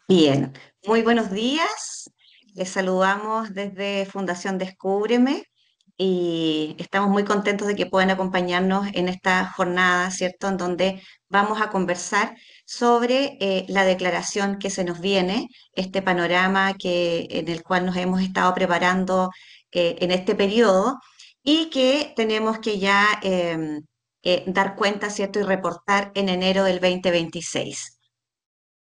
Bien, muy buenos días. Les saludamos desde Fundación Descúbreme y estamos muy contentos de que puedan acompañarnos en esta jornada, ¿cierto? En donde vamos a conversar sobre la declaración que se nos viene, este panorama en el cual nos hemos estado preparando en este periodo y que tenemos que ya dar cuenta, ¿cierto? Y reportar en enero del 2026.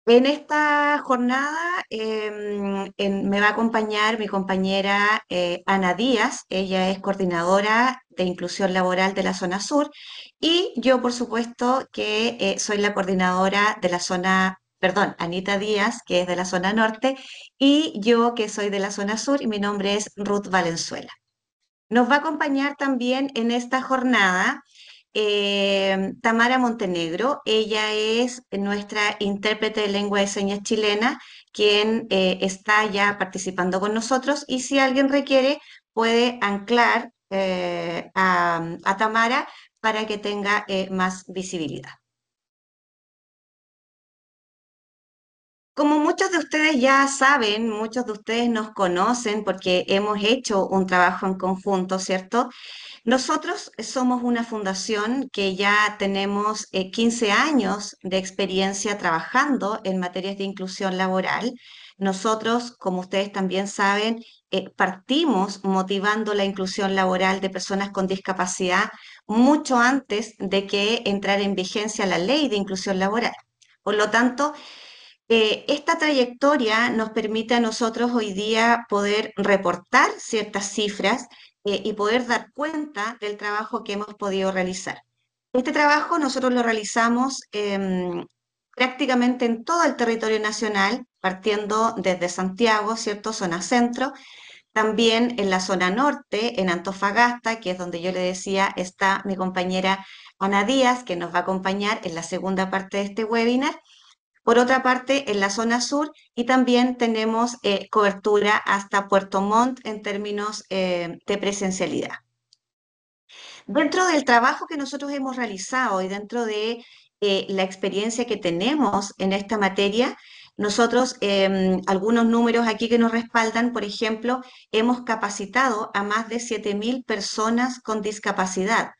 En esta jornada me va a acompañar mi compañera Ana Díaz. Ella es coordinadora de inclusión laboral de la zona sur y yo, por supuesto, que soy la coordinadora de la zona, perdón, Anita Díaz, que es de la zona norte, y yo que soy de la zona sur y mi nombre es Ruth Valenzuela. Nos va a acompañar también en esta jornada Tamara Montenegro. Ella es nuestra intérprete de lengua de señas chilena, quien está ya participando con nosotros y si alguien requiere puede anclar a Tamara para que tenga más visibilidad. Como muchos de ustedes ya saben, muchos de ustedes nos conocen porque hemos hecho un trabajo en conjunto, ¿cierto? Nosotros somos una fundación que ya tenemos 15 años de experiencia trabajando en materias de inclusión laboral. Nosotros, como ustedes también saben, partimos motivando la inclusión laboral de personas con discapacidad mucho antes de que entrara en vigencia la ley de inclusión laboral. Por lo tanto, esta trayectoria nos permite a nosotros hoy día poder reportar ciertas cifras y poder dar cuenta del trabajo que hemos podido realizar. Este trabajo nosotros lo realizamos prácticamente en todo el territorio nacional, partiendo desde Santiago, ¿cierto? Zona centro, también en la zona norte, en Antofagasta, que es donde yo le decía, está mi compañera Ana Díaz, que nos va a acompañar en la segunda parte de este webinar. Por otra parte, en la zona sur y también tenemos cobertura hasta Puerto Montt en términos de presencialidad. Dentro del trabajo que nosotros hemos realizado y dentro de la experiencia que tenemos en esta materia, nosotros, algunos números aquí que nos respaldan, por ejemplo, hemos capacitado a más de 7.000 personas con discapacidad.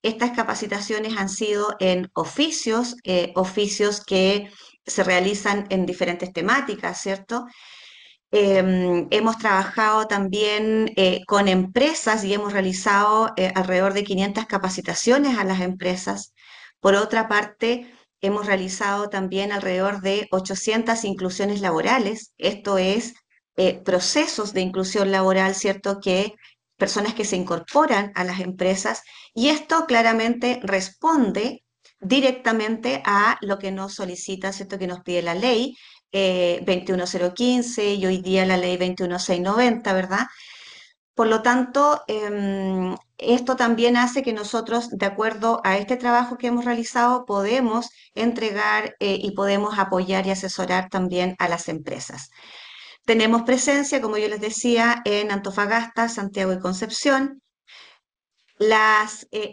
Estas capacitaciones han sido en oficios que se realizan en diferentes temáticas, ¿cierto? Hemos trabajado también con empresas y hemos realizado alrededor de 500 capacitaciones a las empresas. Por otra parte, hemos realizado también alrededor de 800 inclusiones laborales. Esto es procesos de inclusión laboral, ¿cierto? Que personas que se incorporan a las empresas y esto claramente responde directamente a lo que nos solicita, ¿cierto? Que nos pide la ley 21015 y hoy día la ley 21690, ¿verdad? Por lo tanto, esto también hace que nosotros, de acuerdo a este trabajo que hemos realizado, podemos entregar y podemos apoyar y asesorar también a las empresas. Tenemos presencia, como yo les decía, en Antofagasta, Santiago y Concepción.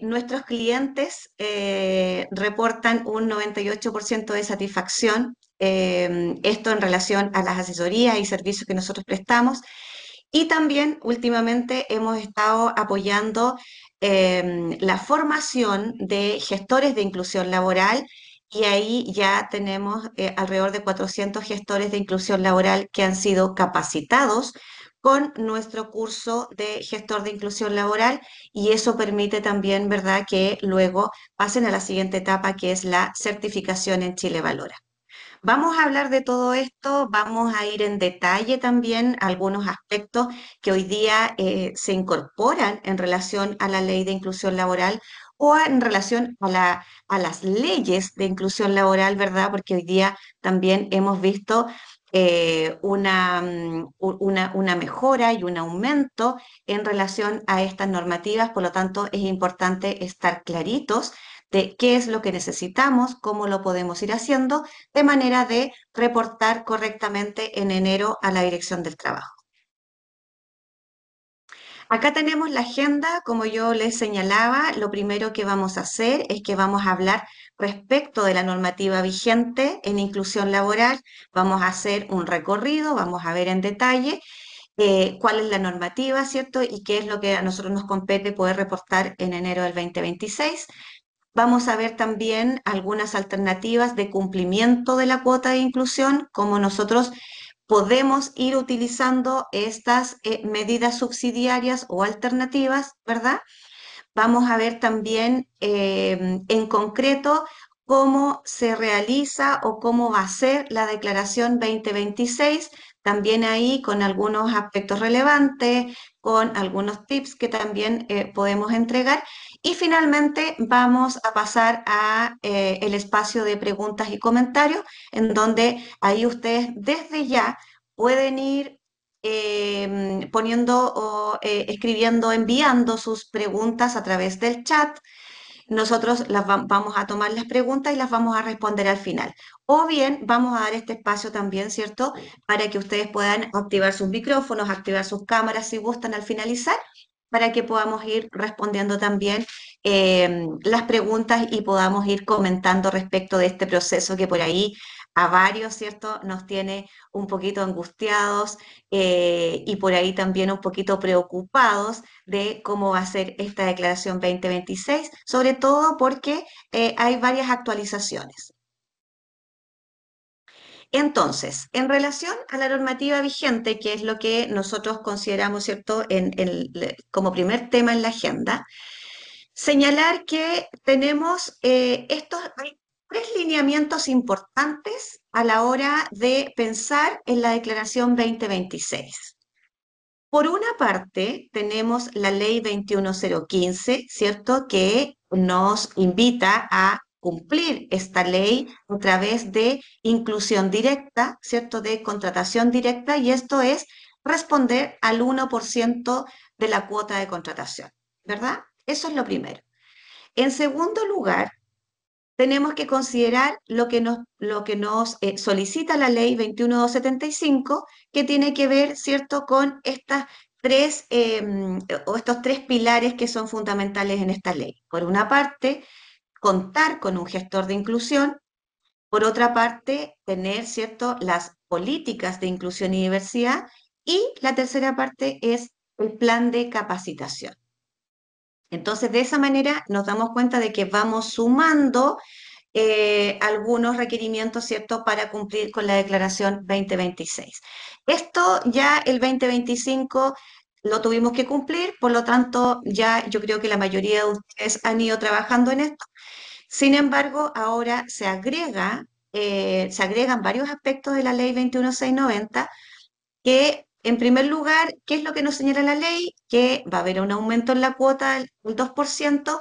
Nuestros clientes reportan un 98% de satisfacción, esto en relación a las asesorías y servicios que nosotros prestamos. Y también últimamente hemos estado apoyando la formación de gestores de inclusión laboral y ahí ya tenemos alrededor de 400 gestores de inclusión laboral que han sido capacitados con nuestro curso de gestor de inclusión laboral y eso permite también, ¿verdad?, que luego pasen a la siguiente etapa que es la certificación en Chile Valora. Vamos a hablar de todo esto, vamos a ir en detalle también a algunos aspectos que hoy día se incorporan en relación a la ley de inclusión laboral o en relación a las leyes de inclusión laboral, ¿verdad? Porque hoy día también hemos visto una mejora y un aumento en relación a estas normativas, por lo tanto es importante estar claritos de qué es lo que necesitamos, cómo lo podemos ir haciendo de manera de reportar correctamente en enero a la Dirección del Trabajo. Acá tenemos la agenda, como yo les señalaba, lo primero que vamos a hacer es que vamos a hablar respecto de la normativa vigente en inclusión laboral, vamos a hacer un recorrido, vamos a ver en detalle cuál es la normativa, ¿cierto? Y qué es lo que a nosotros nos compete poder reportar en enero del 2026. Vamos a ver también algunas alternativas de cumplimiento de la cuota de inclusión, cómo nosotros podemos ir utilizando estas medidas subsidiarias o alternativas, ¿verdad? Vamos a ver también en concreto cómo se realiza o cómo va a ser la declaración 2026, también ahí con algunos aspectos relevantes, con algunos tips que también podemos entregar. Y finalmente vamos a pasar a el espacio de preguntas y comentarios, en donde ahí ustedes desde ya pueden ir poniendo o escribiendo, enviando sus preguntas a través del chat. Nosotros vamos a tomar las preguntas y las vamos a responder al final. O bien vamos a dar este espacio también, ¿cierto? Para que ustedes puedan activar sus micrófonos, activar sus cámaras si gustan al finalizar, para que podamos ir respondiendo también las preguntas y podamos ir comentando respecto de este proceso que por ahí a varios, ¿cierto? Nos tiene un poquito angustiados y por ahí también un poquito preocupados de cómo va a ser esta declaración 2026, sobre todo porque hay varias actualizaciones. Entonces, en relación a la normativa vigente, que es lo que nosotros consideramos, ¿cierto?, como primer tema en la agenda, señalar que tenemos hay tres lineamientos importantes a la hora de pensar en la declaración 2026. Por una parte, tenemos la ley 21015, ¿cierto?, que nos invita a cumplir esta ley a través de inclusión directa, ¿cierto?, de contratación directa, y esto es responder al 1% de la cuota de contratación, ¿verdad? Eso es lo primero. En segundo lugar, tenemos que considerar lo que nos solicita la ley 21275, que tiene que ver, ¿cierto?, con estas tres o estos tres pilares que son fundamentales en esta ley. Por una parte, contar con un gestor de inclusión. Por otra parte, tener, ¿cierto?, las políticas de inclusión y diversidad. Y la tercera parte es el plan de capacitación. Entonces, de esa manera nos damos cuenta de que vamos sumando algunos requerimientos, ¿cierto?, para cumplir con la declaración 2026. Esto ya el 2025 lo tuvimos que cumplir, por lo tanto, ya yo creo que la mayoría de ustedes han ido trabajando en esto. Sin embargo, ahora se agregan varios aspectos de la ley 21690 que, en primer lugar, ¿qué es lo que nos señala la ley? Que va a haber un aumento en la cuota del 2%,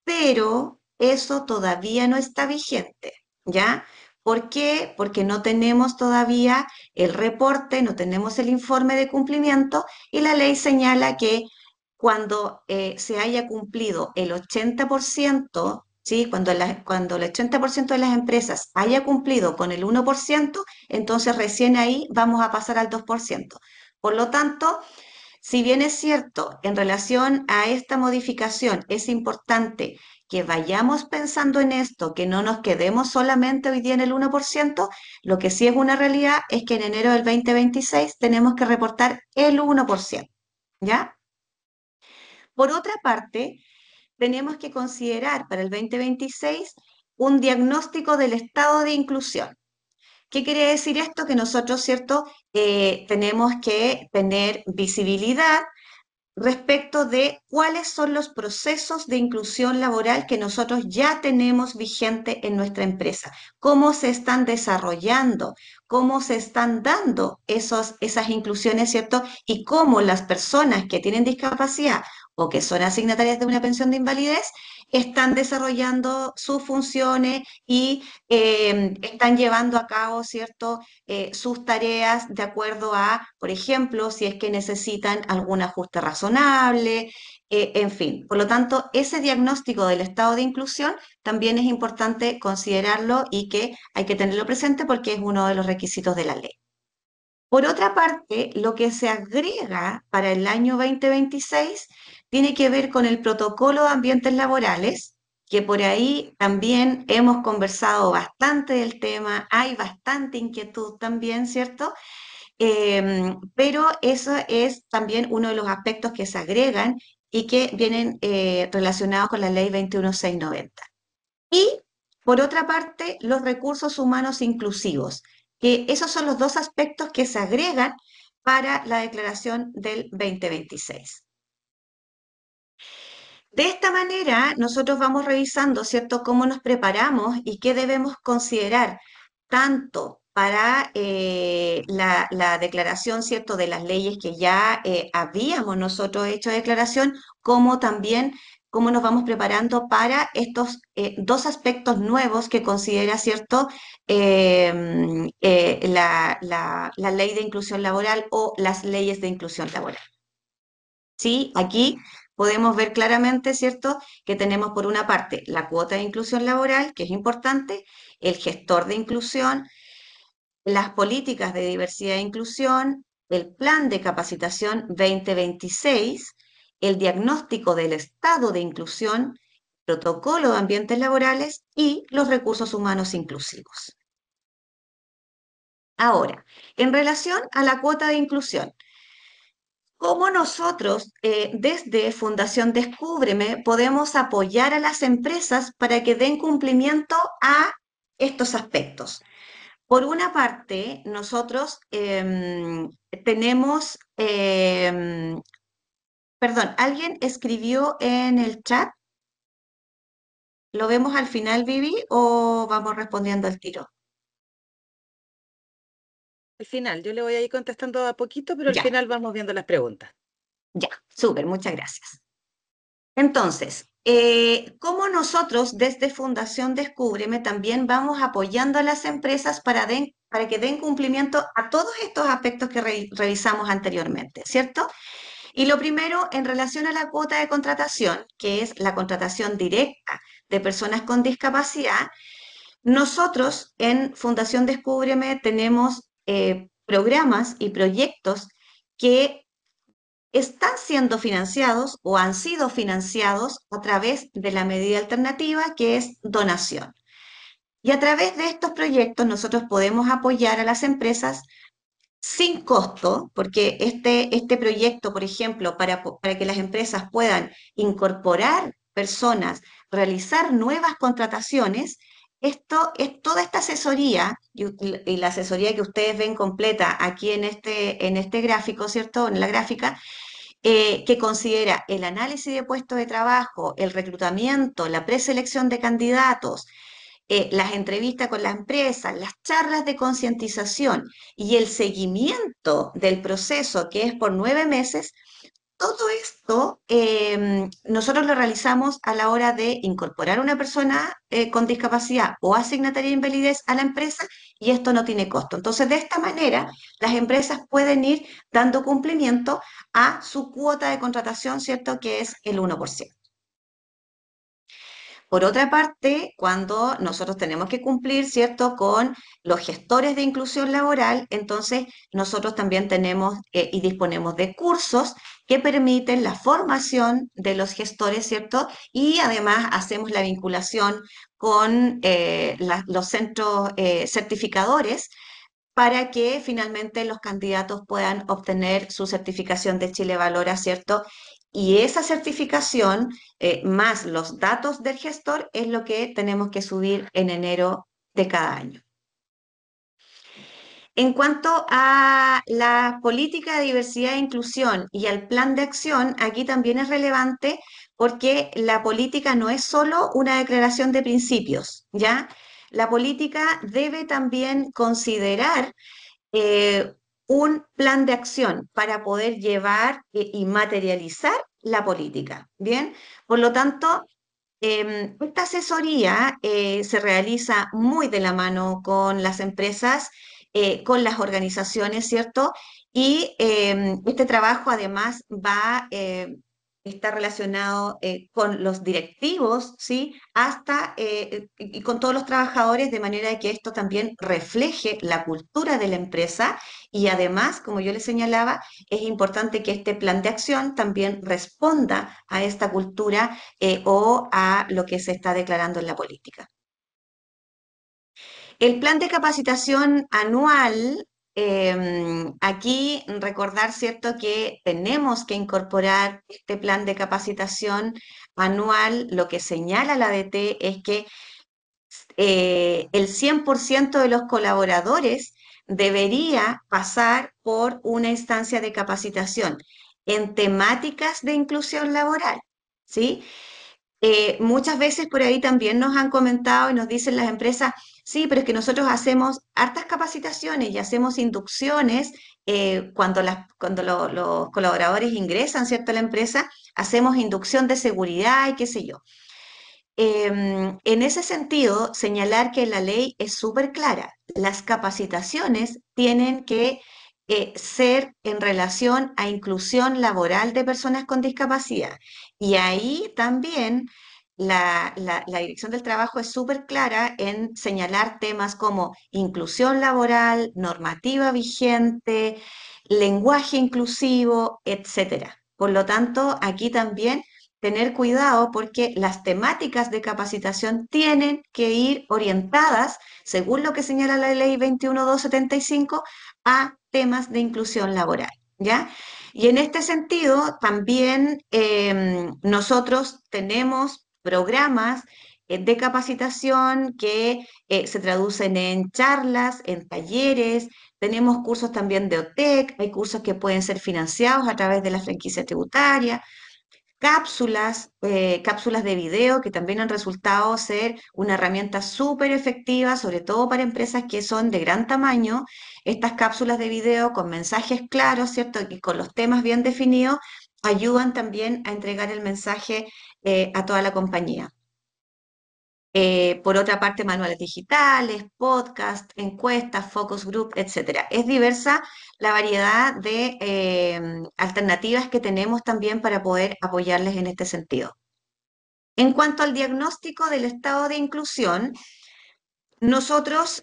pero eso todavía no está vigente, ¿ya? ¿Por qué? Porque no tenemos todavía el reporte, no tenemos el informe de cumplimiento y la ley señala que cuando se haya cumplido el 80%, ¿sí? Cuando el 80% de las empresas haya cumplido con el 1%, entonces recién ahí vamos a pasar al 2%. Por lo tanto, si bien es cierto, en relación a esta modificación es importante que vayamos pensando en esto, que no nos quedemos solamente hoy día en el 1%, lo que sí es una realidad es que en enero del 2026 tenemos que reportar el 1%, ¿ya? Por otra parte, tenemos que considerar para el 2026 un diagnóstico del estado de inclusión. ¿Qué quiere decir esto? Que nosotros, ¿cierto? Tenemos que tener visibilidad respecto de cuáles son los procesos de inclusión laboral que nosotros ya tenemos vigente en nuestra empresa, cómo se están desarrollando, cómo se están dando esas inclusiones, ¿cierto? Y cómo las personas que tienen discapacidad o que son asignatarias de una pensión de invalidez están desarrollando sus funciones y están llevando a cabo, ¿cierto? Sus tareas de acuerdo a, por ejemplo, si es que necesitan algún ajuste razonable, en fin. Por lo tanto, ese diagnóstico del estado de inclusión también es importante considerarlo y que hay que tenerlo presente porque es uno de los requisitos de la ley. Por otra parte, lo que se agrega para el año 2026 tiene que ver con el protocolo de ambientes laborales, que por ahí también hemos conversado bastante del tema, hay bastante inquietud también, ¿cierto? Pero eso es también uno de los aspectos que se agregan y que vienen relacionados con la ley 21690. Y por otra parte, los recursos humanos inclusivos, que esos son los dos aspectos que se agregan para la declaración del 2026. De esta manera, nosotros vamos revisando, ¿cierto?, cómo nos preparamos y qué debemos considerar, tanto para la declaración, ¿cierto?, de las leyes que ya habíamos nosotros hecho declaración, como también cómo nos vamos preparando para estos dos aspectos nuevos que considera, ¿cierto?, la ley de inclusión laboral o las leyes de inclusión laboral. Sí, aquí podemos ver claramente, ¿cierto?, que tenemos por una parte la cuota de inclusión laboral, que es importante, el gestor de inclusión, las políticas de diversidad e inclusión, el plan de capacitación 2026, el diagnóstico del estado de inclusión, protocolo de ambientes laborales y los recursos humanos inclusivos. Ahora, en relación a la cuota de inclusión, ¿cómo nosotros, desde Fundación Descúbreme, podemos apoyar a las empresas para que den cumplimiento a estos aspectos? Por una parte, nosotros tenemos, perdón, alguien escribió en el chat, ¿lo vemos al final, Vivi, o vamos respondiendo al tiro? Al final, yo le voy a ir contestando a poquito, pero al Ya, final vamos viendo las preguntas. ya, súper, muchas gracias. Entonces, ¿cómo nosotros desde Fundación Descúbreme también vamos apoyando a las empresas para que den cumplimiento a todos estos aspectos que revisamos anteriormente, ¿cierto? Y lo primero, en relación a la cuota de contratación, que es la contratación directa de personas con discapacidad, nosotros en Fundación Descúbreme tenemos programas y proyectos que están siendo financiados o han sido financiados a través de la medida alternativa que es donación. Y a través de estos proyectos nosotros podemos apoyar a las empresas sin costo, porque este proyecto, por ejemplo, para que las empresas puedan incorporar personas, realizar nuevas contrataciones, esto es toda esta asesoría y la asesoría que ustedes ven completa aquí en este gráfico, ¿cierto? En la gráfica, que considera el análisis de puestos de trabajo, el reclutamiento, la preselección de candidatos, las entrevistas con la empresa, las charlas de concientización y el seguimiento del proceso, que es por 9 meses, todo esto nosotros lo realizamos a la hora de incorporar una persona con discapacidad o asignataria de invalidez a la empresa y esto no tiene costo. Entonces, de esta manera, las empresas pueden ir dando cumplimiento a su cuota de contratación, ¿cierto? Que es el 1%. Por otra parte, cuando nosotros tenemos que cumplir, ¿cierto?, con los gestores de inclusión laboral, entonces nosotros también tenemos y disponemos de cursos que permiten la formación de los gestores, ¿cierto? Y además hacemos la vinculación con los centros certificadores para que finalmente los candidatos puedan obtener su certificación de Chile Valora, ¿cierto? Y esa certificación, más los datos del gestor, es lo que tenemos que subir en enero de cada año. En cuanto a la política de diversidad e inclusión y al plan de acción, aquí también es relevante porque la política no es solo una declaración de principios, ¿ya? La política debe también considerar eh, un plan de acción para poder llevar y materializar la política. Bien, por lo tanto, esta asesoría se realiza muy de la mano con las empresas, con las organizaciones, ¿cierto? Y este trabajo además va está relacionado con los directivos, ¿sí? Hasta y con todos los trabajadores, de manera que esto también refleje la cultura de la empresa y además, como yo les señalaba, es importante que este plan de acción también responda a esta cultura o a lo que se está declarando en la política. El plan de capacitación anual, aquí recordar, ¿cierto?, que tenemos que incorporar este plan de capacitación anual. Lo que señala la ADT es que el 100% de los colaboradores debería pasar por una instancia de capacitación en temáticas de inclusión laboral, ¿sí? Muchas veces por ahí también nos han comentado y nos dicen las empresas, sí, pero es que nosotros hacemos hartas capacitaciones y hacemos inducciones cuando, los colaboradores ingresan, ¿cierto?, a la empresa, hacemos inducción de seguridad y qué sé yo. En ese sentido, señalar que la ley es súper clara. Las capacitaciones tienen que ser en relación a inclusión laboral de personas con discapacidad. Y ahí también la Dirección del Trabajo es súper clara en señalar temas como inclusión laboral, normativa vigente, lenguaje inclusivo, etcétera. Por lo tanto, aquí también tener cuidado porque las temáticas de capacitación tienen que ir orientadas, según lo que señala la ley 21275, a temas de inclusión laboral, ¿ya? Y en este sentido, también nosotros tenemos programas de capacitación que se traducen en charlas, en talleres, tenemos cursos también de OTEC, hay cursos que pueden ser financiados a través de la franquicia tributaria, cápsulas de video que también han resultado ser una herramienta súper efectiva, sobre todo para empresas que son de gran tamaño. Estas cápsulas de video con mensajes claros, ¿cierto? Y con los temas bien definidos, ayudan también a entregar el mensaje a toda la compañía. Por otra parte, manuales digitales, podcast, encuestas, focus group, etcétera. Es diversa la variedad de alternativas que tenemos también para poder apoyarles en este sentido. En cuanto al diagnóstico del estado de inclusión, nosotros,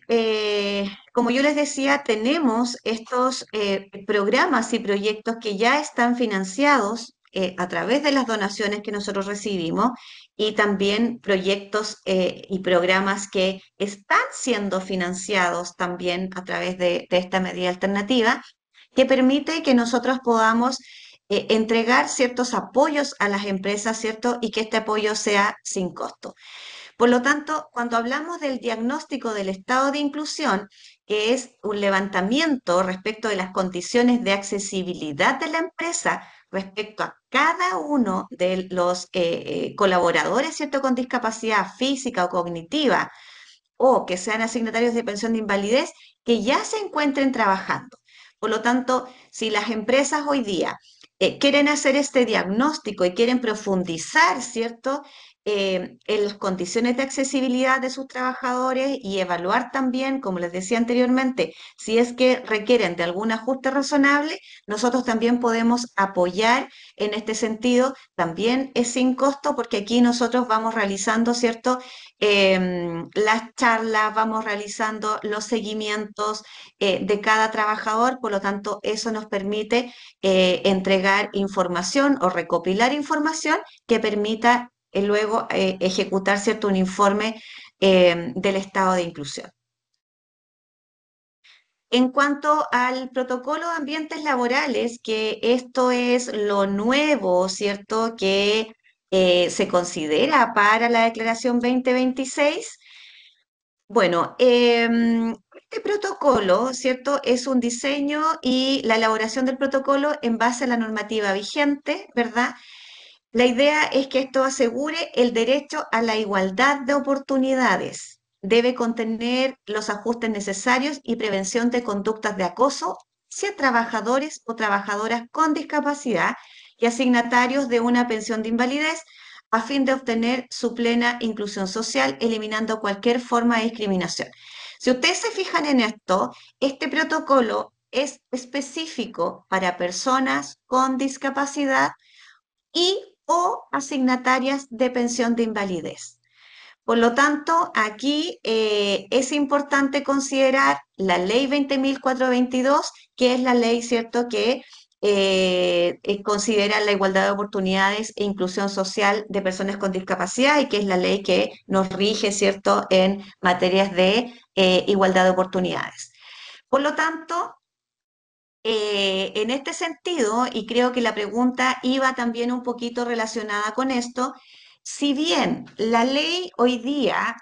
como yo les decía, tenemos estos programas y proyectos que ya están financiados a través de las donaciones que nosotros recibimos y también proyectos y programas que están siendo financiados también a través de esta medida alternativa que permite que nosotros podamos entregar ciertos apoyos a las empresas, ¿cierto? Y que este apoyo sea sin costo. Por lo tanto, cuando hablamos del diagnóstico del estado de inclusión, que es un levantamiento respecto de las condiciones de accesibilidad de la empresa respecto a cada uno de los colaboradores, ¿cierto?, con discapacidad física o cognitiva, o que sean asignatarios de pensión de invalidez, que ya se encuentren trabajando. Por lo tanto, si las empresas hoy día quieren hacer este diagnóstico y quieren profundizar, ¿cierto?, en las condiciones de accesibilidad de sus trabajadores y evaluar también, como les decía anteriormente, si es que requieren de algún ajuste razonable, nosotros también podemos apoyar en este sentido. También es sin costo porque aquí nosotros vamos realizando, ¿cierto?, las charlas, vamos realizando los seguimientos de cada trabajador, por lo tanto, eso nos permite entregar información o recopilar información que permita luego ejecutar, ¿cierto?, un informe del estado de inclusión. En cuanto al protocolo de ambientes laborales, que esto es lo nuevo, ¿cierto?, que se considera para la Declaración 2026. Bueno, este protocolo, ¿cierto?, es un diseño y la elaboración del protocolo en base a la normativa vigente, ¿verdad? La idea es que esto asegure el derecho a la igualdad de oportunidades. Debe contener los ajustes necesarios y prevención de conductas de acoso hacia trabajadores o trabajadoras con discapacidad y asignatarios de una pensión de invalidez a fin de obtener su plena inclusión social, eliminando cualquier forma de discriminación. Si ustedes se fijan en esto, este protocolo es específico para personas con discapacidad y o asignatarias de pensión de invalidez. Por lo tanto, aquí es importante considerar la ley 20.422, que es la ley, ¿cierto?, que considera la igualdad de oportunidades e inclusión social de personas con discapacidad y que es la ley que nos rige, ¿cierto?, en materias de igualdad de oportunidades. Por lo tanto, en este sentido, y creo que la pregunta iba también un poquito relacionada con esto, si bien la ley hoy día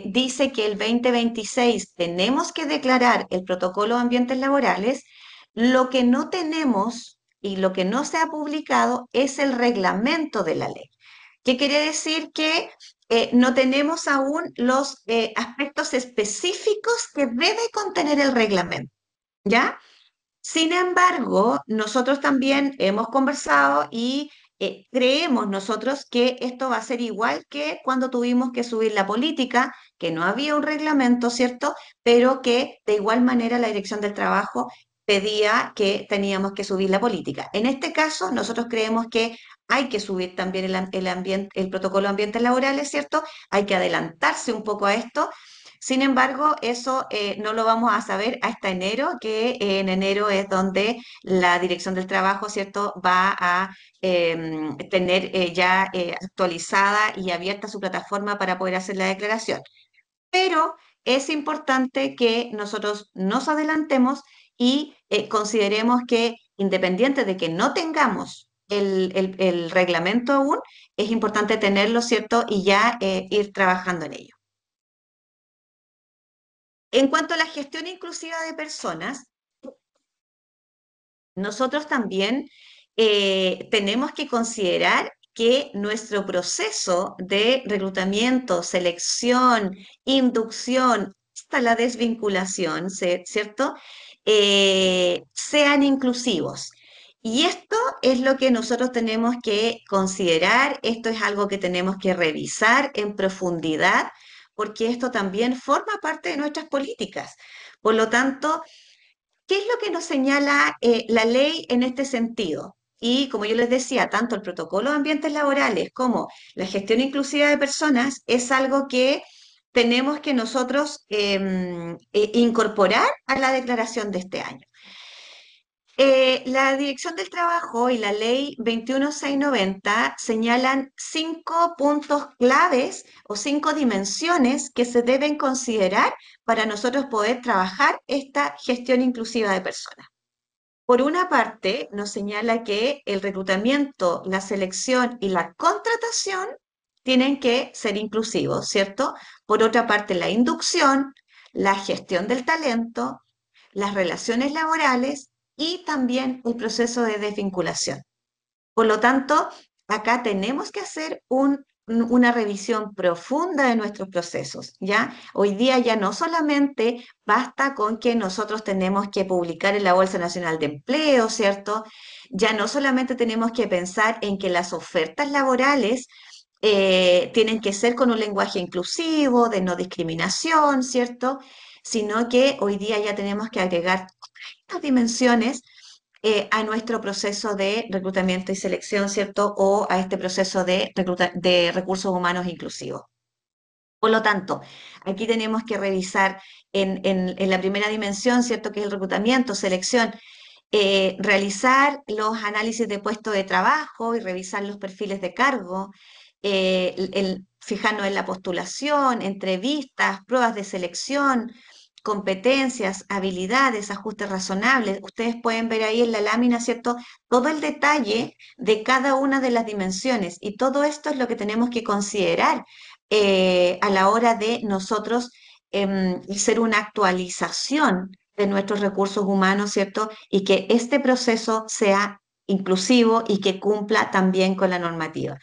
dice que el 2026 tenemos que declarar el protocolo de ambientes laborales, lo que no tenemos y lo que no se ha publicado es el reglamento de la ley. ¿Qué quiere decir? Que no tenemos aún los aspectos específicos que debe contener el reglamento, ¿ya? Sin embargo, nosotros también hemos conversado y creemos nosotros que esto va a ser igual que cuando tuvimos que subir la política, que no había un reglamento, ¿cierto? Pero que de igual manera la Dirección del Trabajo pedía que teníamos que subir la política. En este caso, nosotros creemos que hay que subir también el protocolo de ambientes laborales, ¿cierto? Hay que adelantarse un poco a esto. Sin embargo, eso no lo vamos a saber hasta enero, que en enero es donde la Dirección del Trabajo, ¿cierto?, va a tener ya actualizada y abierta su plataforma para poder hacer la declaración. Pero es importante que nosotros nos adelantemos y consideremos que independiente de que no tengamos el reglamento aún, es importante tenerlo, ¿cierto?, y ya ir trabajando en ello. En cuanto a la gestión inclusiva de personas, nosotros también tenemos que considerar que nuestro proceso de reclutamiento, selección, inducción, hasta la desvinculación, ¿cierto? Sean inclusivos. Y esto es lo que nosotros tenemos que considerar, esto es algo que tenemos que revisar en profundidad, porque esto también forma parte de nuestras políticas. Por lo tanto, ¿qué es lo que nos señala la ley en este sentido? Y como yo les decía, tanto el protocolo de ambientes laborales como la gestión inclusiva de personas es algo que tenemos que nosotros incorporar a la declaración de este año. La Dirección del Trabajo y la Ley 21690 señalan 5 puntos claves o 5 dimensiones que se deben considerar para nosotros poder trabajar esta gestión inclusiva de personas. Por una parte, nos señala que el reclutamiento, la selección y la contratación tienen que ser inclusivos, ¿cierto? Por otra parte, la inducción, la gestión del talento, las relaciones laborales y también el proceso de desvinculación. Por lo tanto, acá tenemos que hacer una revisión profunda de nuestros procesos, ¿ya? Hoy día ya no solamente basta con que nosotros tenemos que publicar en la Bolsa Nacional de Empleo, ¿cierto? Ya no solamente tenemos que pensar en que las ofertas laborales tienen que ser con un lenguaje inclusivo, de no discriminación, ¿cierto? Sino que hoy día ya tenemos que agregar estas dimensiones a nuestro proceso de reclutamiento y selección, ¿cierto? O a este proceso de recursos humanos inclusivos. Por lo tanto, aquí tenemos que revisar en la primera dimensión, ¿cierto? Que es el reclutamiento, selección, realizar los análisis de puesto de trabajo y revisar los perfiles de cargo, fijarnos en la postulación, entrevistas, pruebas de selección, competencias, habilidades, ajustes razonables. Ustedes pueden ver ahí en la lámina, ¿cierto? Todo el detalle de cada una de las dimensiones y todo esto es lo que tenemos que considerar a la hora de nosotros hacer una actualización de nuestros recursos humanos, ¿cierto? Y que este proceso sea inclusivo y que cumpla también con la normativa.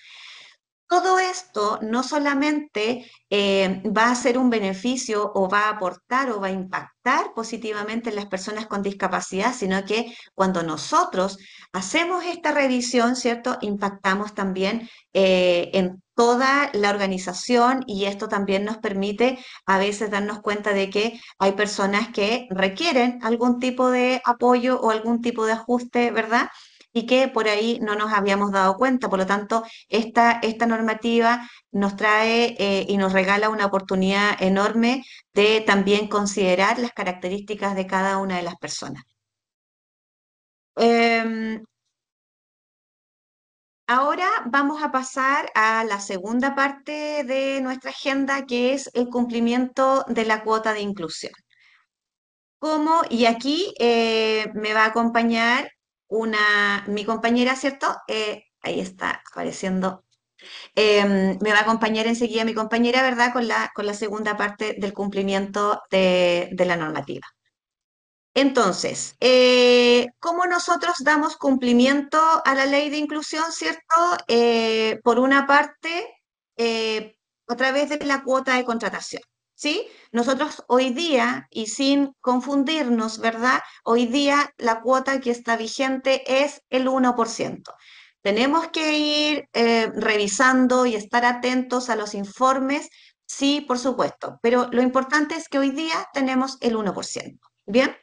Todo esto no solamente va a ser un beneficio o va a aportar o va a impactar positivamente en las personas con discapacidad, sino que cuando nosotros hacemos esta revisión, ¿cierto? Impactamos también en toda la organización y esto también nos permite a veces darnos cuenta de que hay personas que requieren algún tipo de apoyo o algún tipo de ajuste, ¿verdad? y que por ahí no nos habíamos dado cuenta. Por lo tanto, esta normativa nos trae y nos regala una oportunidad enorme de también considerar las características de cada una de las personas. Em, Ahora vamos a pasar a la segunda parte de nuestra agenda, que es el cumplimiento de la cuota de inclusión. ¿Cómo? Y aquí me va a acompañar mi compañera, ¿cierto? Ahí está apareciendo. Me va a acompañar enseguida mi compañera, ¿verdad? Con la segunda parte del cumplimiento de la normativa. Entonces, ¿cómo nosotros damos cumplimiento a la ley de inclusión, cierto? Por una parte, a través de la cuota de contratación, ¿sí? Nosotros hoy día, y sin confundirnos, ¿verdad? Hoy día la cuota que está vigente es el 1%. Tenemos que ir revisando y estar atentos a los informes, sí, por supuesto, pero lo importante es que hoy día tenemos el 1%. ¿Bien?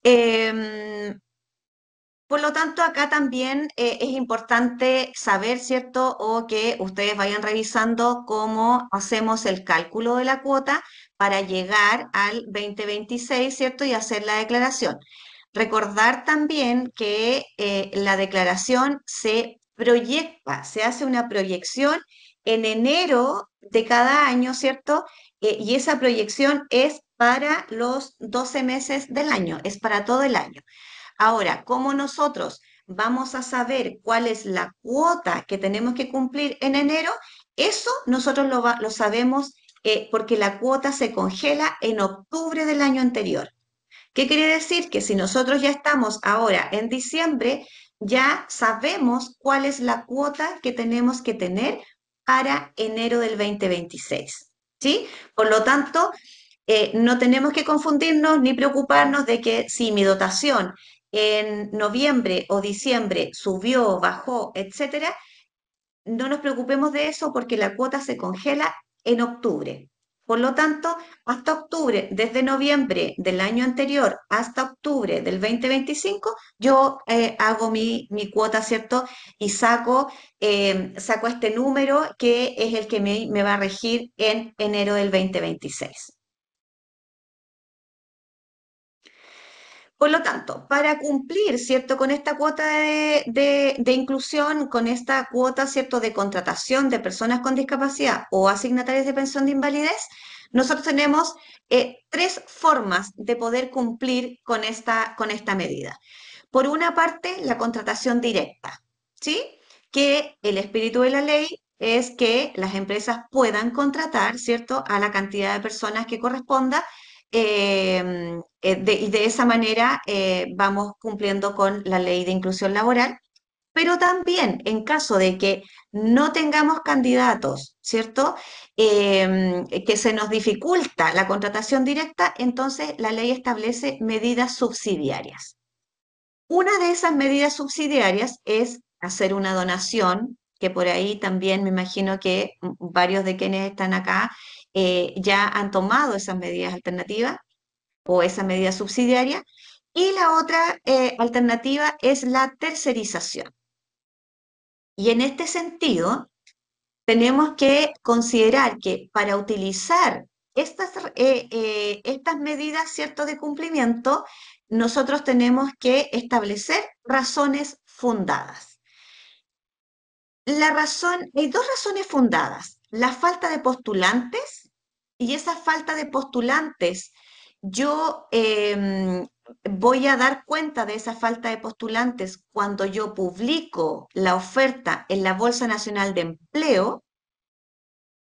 Em, por lo tanto, acá también es importante saber, ¿cierto? O que ustedes vayan revisando cómo hacemos el cálculo de la cuota para llegar al 2026, ¿cierto? Y hacer la declaración. Recordar también que la declaración se proyecta, se hace una proyección en enero de cada año, ¿cierto? Y esa proyección es para los 12 meses del año, es para todo el año. Ahora, ¿cómo nosotros vamos a saber cuál es la cuota que tenemos que cumplir en enero? Eso nosotros lo sabemos porque la cuota se congela en octubre del año anterior. ¿Qué quiere decir? Que si nosotros ya estamos ahora en diciembre, ya sabemos cuál es la cuota que tenemos que tener para enero del 2026. ¿Sí? Por lo tanto, no tenemos que confundirnos ni preocuparnos de que si mi dotación en noviembre o diciembre subió, bajó, etcétera, no nos preocupemos de eso porque la cuota se congela en octubre. Por lo tanto, hasta octubre, desde noviembre del año anterior hasta octubre del 2025, yo hago mi cuota, ¿cierto? Y saco este número que es el que me va a regir en enero del 2026. Por lo tanto, para cumplir, ¿cierto?, con esta cuota de inclusión, con esta cuota, ¿cierto?, de contratación de personas con discapacidad o asignatarias de pensión de invalidez, nosotros tenemos tres formas de poder cumplir con esta medida. Por una parte, la contratación directa, ¿sí? Que el espíritu de la ley es que las empresas puedan contratar, ¿cierto?, a la cantidad de personas que corresponda y de esa manera vamos cumpliendo con la ley de inclusión laboral, pero también en caso de que no tengamos candidatos, ¿cierto? Que se nos dificulta la contratación directa, entonces la ley establece medidas subsidiarias. Una de esas medidas subsidiarias es hacer una donación, que por ahí también me imagino que varios de quienes están acá ya han tomado esas medidas alternativas o esa medida subsidiaria. Y la otra alternativa es la tercerización. Y en este sentido, tenemos que considerar que para utilizar estas medidas, ¿cierto?, de cumplimiento, nosotros tenemos que establecer razones fundadas. Hay dos razones fundadas: la falta de postulantes, y esa falta de postulantes, yo voy a dar cuenta de esa falta de postulantes cuando yo publico la oferta en la Bolsa Nacional de Empleo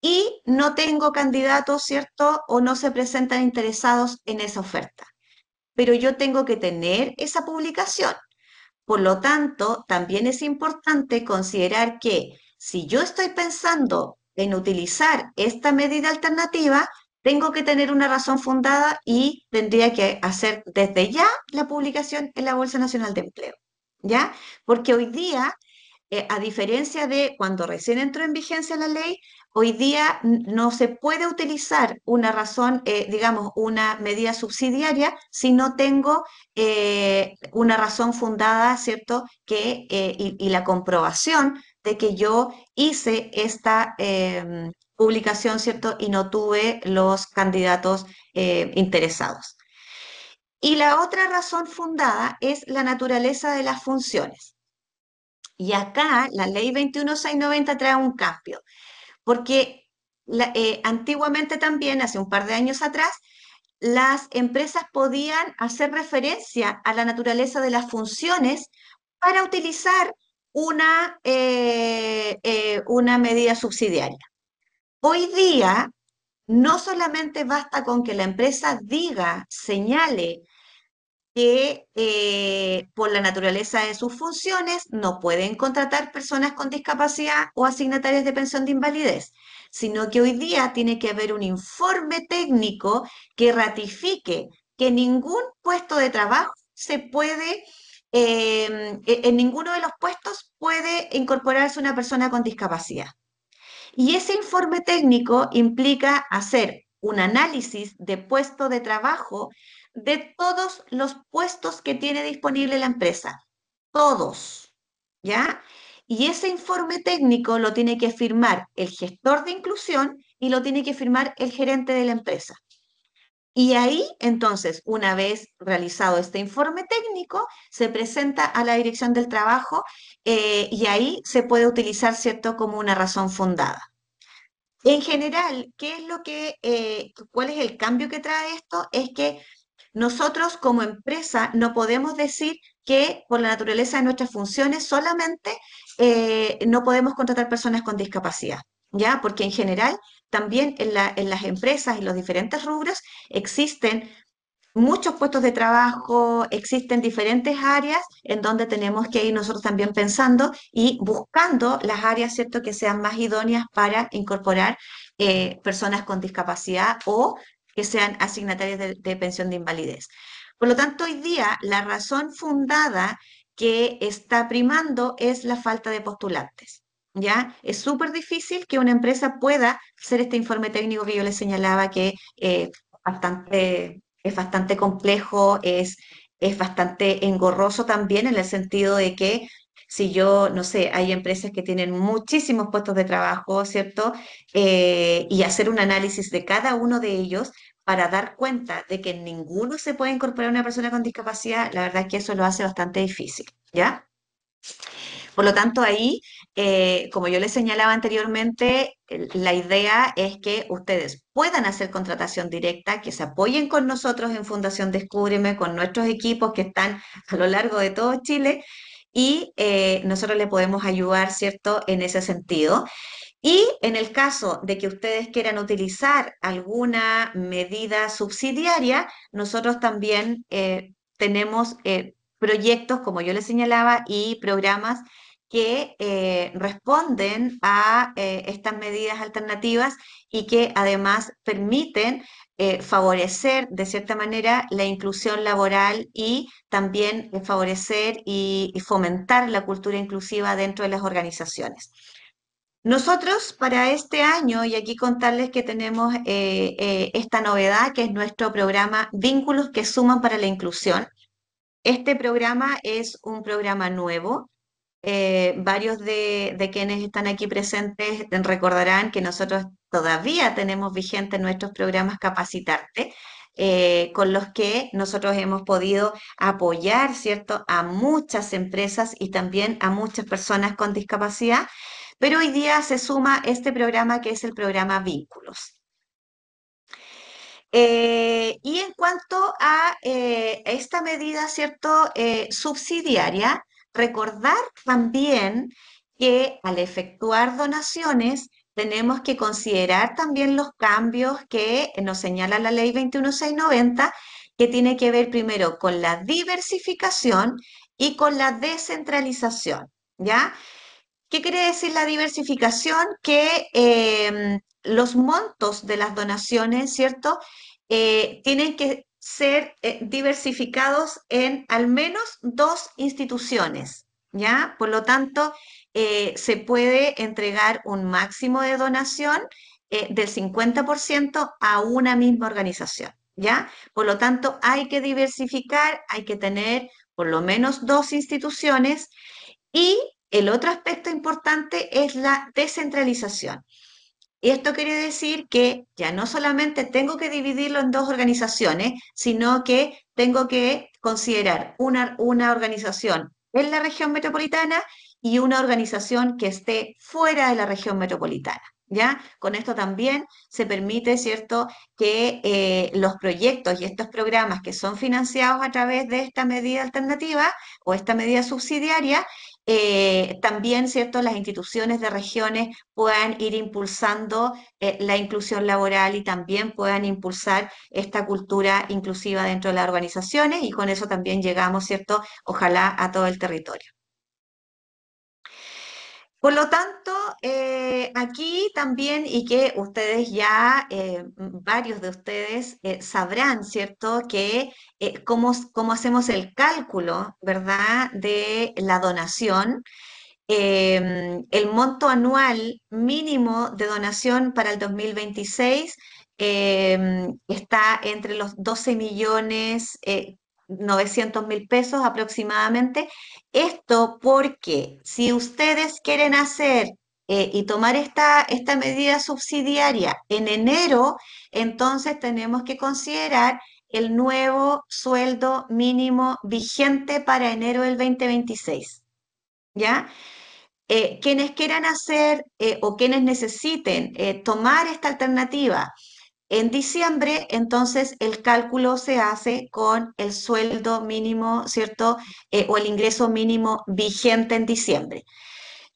y no tengo candidatos, ¿cierto? O no se presentan interesados en esa oferta. Pero yo tengo que tener esa publicación. Por lo tanto, también es importante considerar que si yo estoy pensando en utilizar esta medida alternativa, tengo que tener una razón fundada y tendría que hacer desde ya la publicación en la Bolsa Nacional de Empleo. ¿Ya? Porque hoy día a diferencia de cuando recién entró en vigencia la ley, hoy día no se puede utilizar una razón, digamos, una medida subsidiaria si no tengo una razón fundada, ¿cierto? Y la comprobación de que yo hice esta publicación, ¿cierto? Y no tuve los candidatos interesados. Y la otra razón fundada es la naturaleza de las funciones. Y acá la ley 21690 trae un cambio, porque antiguamente también, hace un par de años atrás, las empresas podían hacer referencia a la naturaleza de las funciones para utilizar una medida subsidiaria. Hoy día, no solamente basta con que la empresa diga, señale que por la naturaleza de sus funciones no pueden contratar personas con discapacidad o asignatarias de pensión de invalidez, sino que hoy día tiene que haber un informe técnico que ratifique que ningún puesto de trabajo se puede, en ninguno de los puestos puede incorporarse una persona con discapacidad. Y ese informe técnico implica hacer un análisis de puesto de trabajo de todos los puestos que tiene disponible la empresa. Todos, ¿ya? Y ese informe técnico lo tiene que firmar el gestor de inclusión y lo tiene que firmar el gerente de la empresa. Y ahí, entonces, una vez realizado este informe técnico, se presenta a la Dirección del Trabajo y ahí se puede utilizar, ¿cierto?, como una razón fundada. En general, cuál es el cambio que trae esto? Es que nosotros como empresa no podemos decir que por la naturaleza de nuestras funciones solamente no podemos contratar personas con discapacidad, ¿ya? Porque en general también en las empresas y los diferentes rubros existen muchos puestos de trabajo, existen diferentes áreas en donde tenemos que ir nosotros también pensando y buscando las áreas, ¿cierto?, que sean más idóneas para incorporar personas con discapacidad o que sean asignatarias de pensión de invalidez. Por lo tanto, hoy día la razón fundada que está primando es la falta de postulantes. ¿Ya? Es súper difícil que una empresa pueda hacer este informe técnico que yo les señalaba que es bastante complejo, es bastante engorroso también en el sentido de que si yo, no sé, hay empresas que tienen muchísimos puestos de trabajo, ¿cierto? Y hacer un análisis de cada uno de ellos para dar cuenta de que en ninguno se puede incorporar una persona con discapacidad, la verdad es que eso lo hace bastante difícil, ¿ya? Por lo tanto, ahí, como yo les señalaba anteriormente, la idea es que ustedes puedan hacer contratación directa, que se apoyen con nosotros en Fundación Descúbreme, con nuestros equipos que están a lo largo de todo Chile y nosotros les podemos ayudar, ¿cierto?, en ese sentido. Y en el caso de que ustedes quieran utilizar alguna medida subsidiaria, nosotros también tenemos proyectos, como yo les señalaba, y programas que responden a estas medidas alternativas y que además permiten favorecer de cierta manera la inclusión laboral y también favorecer y fomentar la cultura inclusiva dentro de las organizaciones. Nosotros para este año, y aquí contarles que tenemos esta novedad, que es nuestro programa Vínculos que Suman para la Inclusión. Este programa es un programa nuevo. Varios de quienes están aquí presentes recordarán que nosotros todavía tenemos vigentes nuestros programas Capacitarte, con los que nosotros hemos podido apoyar, ¿cierto?, a muchas empresas y también a muchas personas con discapacidad, pero hoy día se suma este programa que es el programa Vínculos. Y en cuanto a esta medida, ¿cierto?, subsidiaria, recordar también que al efectuar donaciones tenemos que considerar también los cambios que nos señala la ley 21690, que tiene que ver primero con la diversificación y con la descentralización, ¿ya? ¿Qué quiere decir la diversificación? Que los montos de las donaciones, ¿cierto? Tienen que ser diversificados en al menos dos instituciones. ¿ya? Por lo tanto, se puede entregar un máximo de donación del 50% a una misma organización, ¿ya? Por lo tanto, hay que diversificar, hay que tener por lo menos dos instituciones y el otro aspecto importante es la descentralización. Y esto quiere decir que ya no solamente tengo que dividirlo en dos organizaciones, sino que tengo que considerar una organización en la región metropolitana y una organización que esté fuera de la región metropolitana. ¿Ya? Con esto también se permite, ¿cierto?, que los proyectos y estos programas que son financiados a través de esta medida alternativa o esta medida subsidiaria, también, ¿cierto?, las instituciones de regiones puedan ir impulsando la inclusión laboral y también puedan impulsar esta cultura inclusiva dentro de las organizaciones y con eso también llegamos, ¿cierto? Ojalá a todo el territorio. Por lo tanto, aquí también, y que ustedes ya, varios de ustedes sabrán, ¿cierto?, que cómo hacemos el cálculo, ¿verdad?, de la donación. El monto anual mínimo de donación para el 2026 está entre los 12 millones 900 mil pesos aproximadamente. Esto porque si ustedes quieren hacer y tomar esta medida subsidiaria en enero, entonces tenemos que considerar el nuevo sueldo mínimo vigente para enero del 2026. ¿Ya? Quienes quieran hacer o quienes necesiten tomar esta alternativa en diciembre, entonces el cálculo se hace con el sueldo mínimo, ¿cierto? O el ingreso mínimo vigente en diciembre.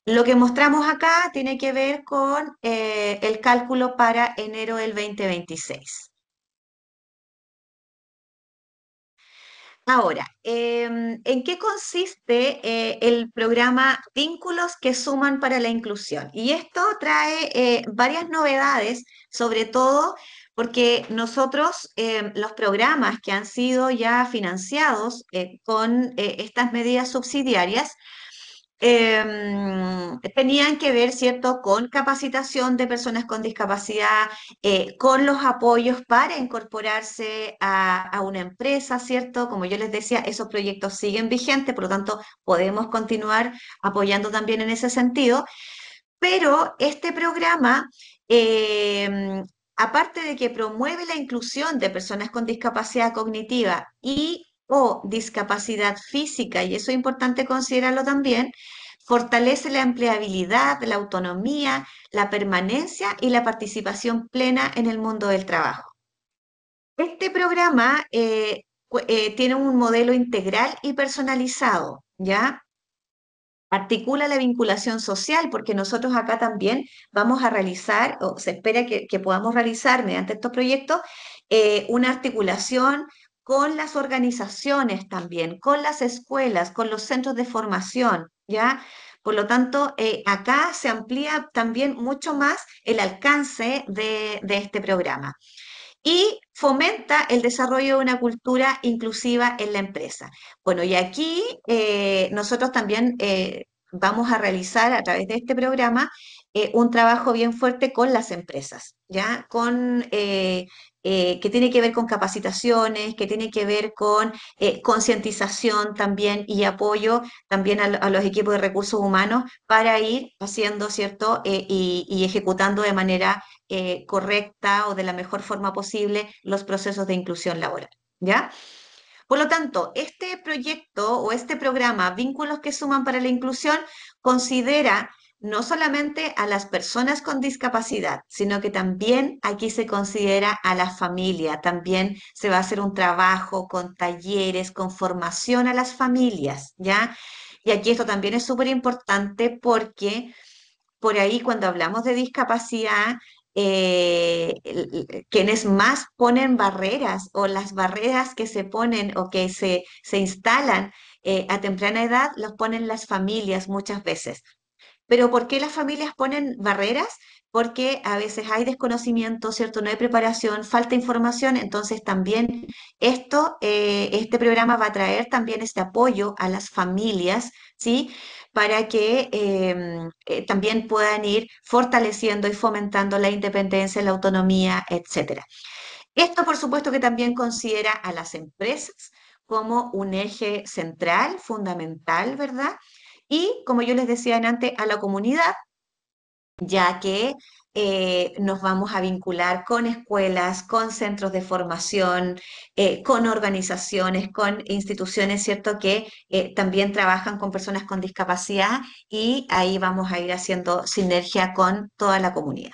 Lo que mostramos acá tiene que ver con el cálculo para enero del 2026. Ahora, ¿en qué consiste el programa Vínculos que suman para la inclusión? Y esto trae varias novedades, sobre todo porque nosotros, los programas que han sido ya financiados con estas medidas subsidiarias, tenían que ver, ¿cierto?, con capacitación de personas con discapacidad, con los apoyos para incorporarse a una empresa, ¿cierto? Como yo les decía, esos proyectos siguen vigentes, por lo tanto, podemos continuar apoyando también en ese sentido, pero este programa, aparte de que promueve la inclusión de personas con discapacidad cognitiva y o discapacidad física, y eso es importante considerarlo también, fortalece la empleabilidad, la autonomía, la permanencia y la participación plena en el mundo del trabajo. Este programa tiene un modelo integral y personalizado, ¿ya? Articula la vinculación social, porque nosotros acá también vamos a realizar, o se espera que podamos realizar mediante estos proyectos, una articulación con las organizaciones también, con las escuelas, con los centros de formación, ¿ya? Por lo tanto, acá se amplía también mucho más el alcance de este programa y fomenta el desarrollo de una cultura inclusiva en la empresa. Bueno, y aquí nosotros también vamos a realizar a través de este programa un trabajo bien fuerte con las empresas, ¿ya? Que tiene que ver con capacitaciones, que tiene que ver con concientización también y apoyo también a los equipos de recursos humanos para ir haciendo, ¿cierto? Y ejecutando de manera correcta o de la mejor forma posible los procesos de inclusión laboral, ¿ya? Por lo tanto, este proyecto o este programa, Vínculos que suman para la inclusión, considera no solamente a las personas con discapacidad, sino que también aquí se considera a la familia, también se va a hacer un trabajo con talleres, con formación a las familias, ¿ya? Y aquí esto también es súper importante porque por ahí cuando hablamos de discapacidad, quienes más ponen barreras o las barreras que se ponen o que se instalan a temprana edad, los ponen las familias muchas veces. Pero ¿por qué las familias ponen barreras? Porque a veces hay desconocimiento, ¿cierto? No hay preparación, falta información, entonces también este programa va a traer también este apoyo a las familias, ¿sí? Para que también puedan ir fortaleciendo y fomentando la independencia, la autonomía, etcétera. Esto, por supuesto, que también considera a las empresas como un eje central, fundamental, ¿verdad? Y, como yo les decía antes, a la comunidad, ya que nos vamos a vincular con escuelas, con centros de formación, con organizaciones, con instituciones, ¿cierto?, que también trabajan con personas con discapacidad y ahí vamos a ir haciendo sinergia con toda la comunidad.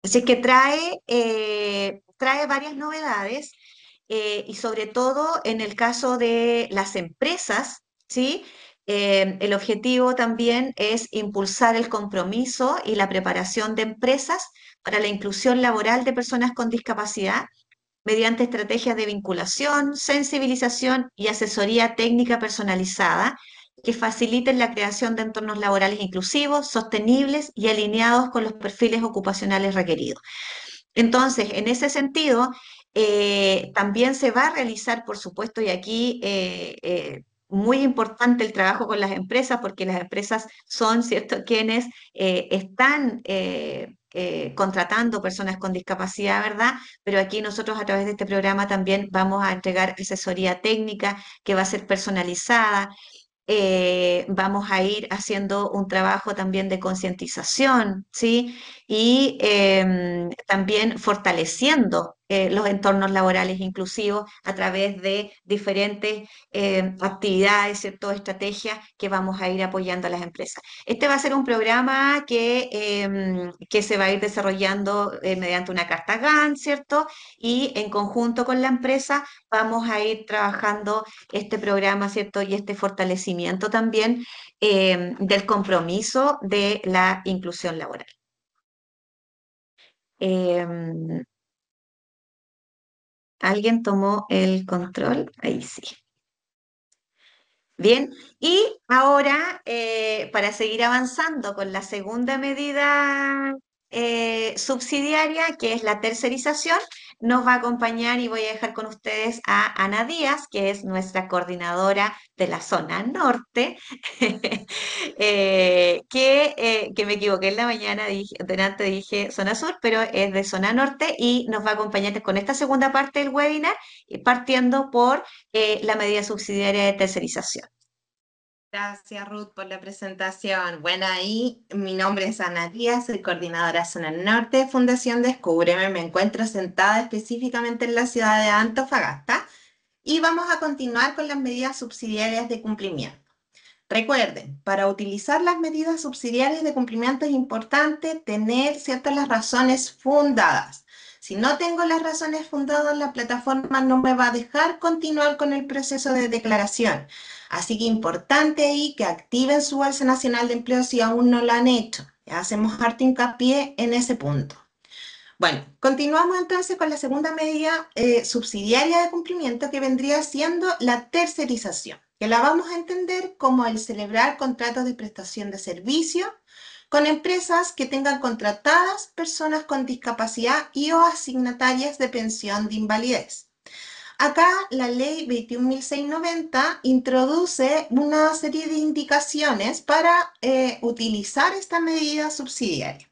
Así que trae varias novedades y sobre todo en el caso de las empresas, ¿sí? El objetivo también es impulsar el compromiso y la preparación de empresas para la inclusión laboral de personas con discapacidad mediante estrategias de vinculación, sensibilización y asesoría técnica personalizada que faciliten la creación de entornos laborales inclusivos, sostenibles y alineados con los perfiles ocupacionales requeridos. Entonces, en ese sentido, también se va a realizar, por supuesto, y aquí muy importante el trabajo con las empresas, porque las empresas son, ¿cierto?, quienes están contratando personas con discapacidad, ¿verdad? Pero aquí nosotros a través de este programa también vamos a entregar asesoría técnica que va a ser personalizada. Vamos a ir haciendo un trabajo también de concientización, ¿sí? Y también fortaleciendo los entornos laborales inclusivos a través de diferentes actividades, ¿cierto? Estrategias que vamos a ir apoyando a las empresas. Este va a ser un programa que se va a ir desarrollando mediante una carta Gantt, ¿cierto? Y en conjunto con la empresa vamos a ir trabajando este programa, ¿cierto? Y este fortalecimiento también del compromiso de la inclusión laboral. Em, ¿Alguien tomó el control? Ahí sí. Bien, y ahora para seguir avanzando con la segunda medida subsidiaria, que es la tercerización, nos va a acompañar y voy a dejar con ustedes a Ana Díaz, que es nuestra coordinadora de la zona norte, que me equivoqué en la mañana, delante dije zona sur, pero es de zona norte y nos va a acompañar con esta segunda parte del webinar, partiendo por la medida subsidiaria de tercerización. Gracias, Ruth, por la presentación. Bueno, ahí mi nombre es Ana Díaz, soy coordinadora Zona Norte de Fundación Descúbreme. Me encuentro sentada específicamente en la ciudad de Antofagasta y vamos a continuar con las medidas subsidiarias de cumplimiento. Recuerden, para utilizar las medidas subsidiarias de cumplimiento es importante tener ciertas las razones fundadas. Si no tengo las razones fundadas, la plataforma no me va a dejar continuar con el proceso de declaración. Así que importante ahí que activen su Bolsa Nacional de Empleo si aún no lo han hecho. Ya hacemos harto hincapié en ese punto. Bueno, continuamos entonces con la segunda medida subsidiaria de cumplimiento que vendría siendo la tercerización, que la vamos a entender como el celebrar contratos de prestación de servicio con empresas que tengan contratadas personas con discapacidad y o asignatarias de pensión de invalidez. Acá la ley 21.690 introduce una serie de indicaciones para utilizar esta medida subsidiaria.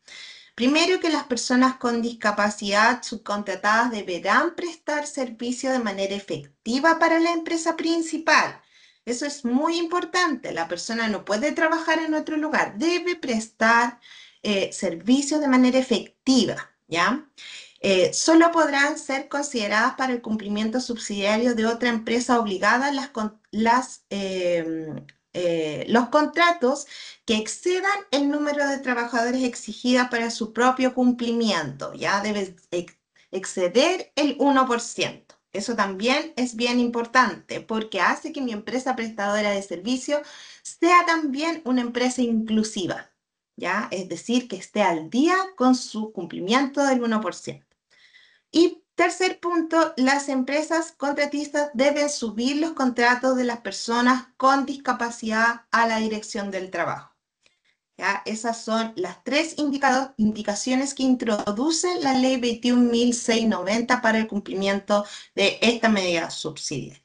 Primero, que las personas con discapacidad subcontratadas deberán prestar servicio de manera efectiva para la empresa principal. Eso es muy importante. La persona no puede trabajar en otro lugar, debe prestar servicio de manera efectiva, ¿ya? Solo podrán ser consideradas para el cumplimiento subsidiario de otra empresa obligada los contratos que excedan el número de trabajadores exigida para su propio cumplimiento, ya debe exceder el 1%. Eso también es bien importante porque hace que mi empresa prestadora de servicio sea también una empresa inclusiva, ¿ya? Es decir, que esté al día con su cumplimiento del 1%. Y tercer punto, las empresas contratistas deben subir los contratos de las personas con discapacidad a la dirección del trabajo. ¿ya? Esas son las tres indicaciones que introduce la ley 21.690 para el cumplimiento de esta medida subsidiaria.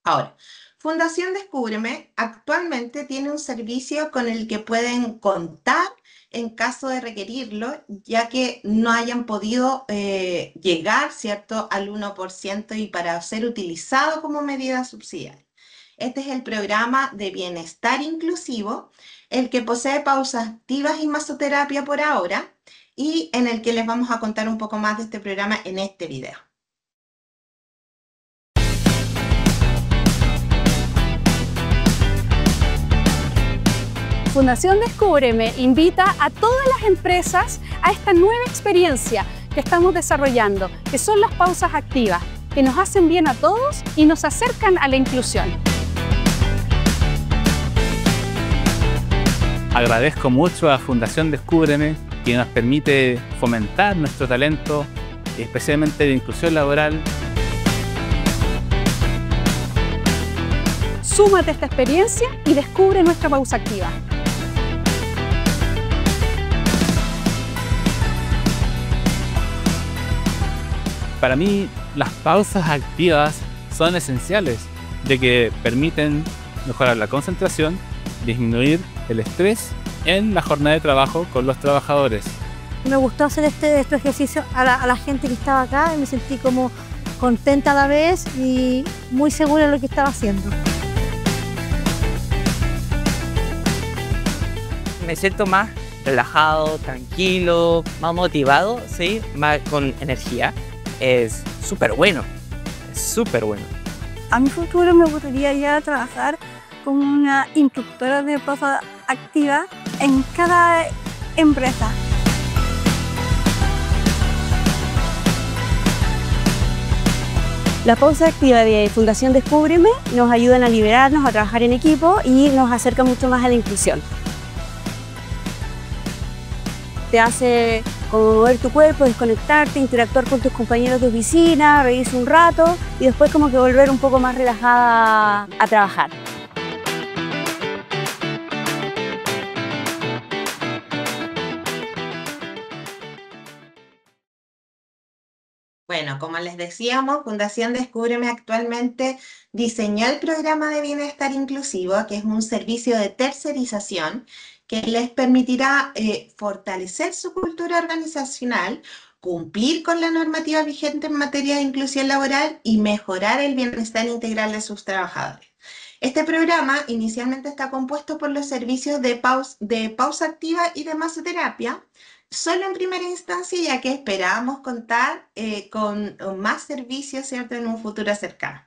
Ahora, Fundación Descúbreme actualmente tiene un servicio con el que pueden contar en caso de requerirlo, ya que no hayan podido llegar, ¿cierto?, al 1% y para ser utilizado como medida subsidiaria. Este es el programa de bienestar inclusivo, el que posee pausas activas y masoterapia por ahora, y en el que les vamos a contar un poco más de este programa en este video. Fundación Descúbreme invita a todas las empresas a esta nueva experiencia que estamos desarrollando, que son las pausas activas, que nos hacen bien a todos y nos acercan a la inclusión. Agradezco mucho a Fundación Descúbreme, que nos permite fomentar nuestro talento, especialmente de inclusión laboral. Súmate a esta experiencia y descubre nuestra pausa activa. Para mí, las pausas activas son esenciales, ya que permiten mejorar la concentración, disminuir el estrés en la jornada de trabajo con los trabajadores. Me gustó hacer este ejercicio a la gente que estaba acá y me sentí como contenta a la vez y muy segura de lo que estaba haciendo. Me siento más relajado, tranquilo, más motivado, ¿sí? Más con energía. Es súper bueno, es súper bueno. A mi futuro me gustaría ya trabajar como una instructora de pausa activa en cada empresa. La pausa activa de Fundación Descúbreme nos ayudan a liberarnos, a trabajar en equipo y nos acerca mucho más a la inclusión. Te hace como mover tu cuerpo, desconectarte, interactuar con tus compañeros de oficina, reírse un rato y después como que volver un poco más relajada a trabajar. Bueno, como les decíamos, Fundación Descúbreme actualmente diseñó el programa de bienestar inclusivo, que es un servicio de tercerización que les permitirá fortalecer su cultura organizacional, cumplir con la normativa vigente en materia de inclusión laboral y mejorar el bienestar integral de sus trabajadores. Este programa inicialmente está compuesto por los servicios de pausa activa y de masoterapia, solo en primera instancia, ya que esperamos contar con más servicios, ¿cierto?, en un futuro cercano.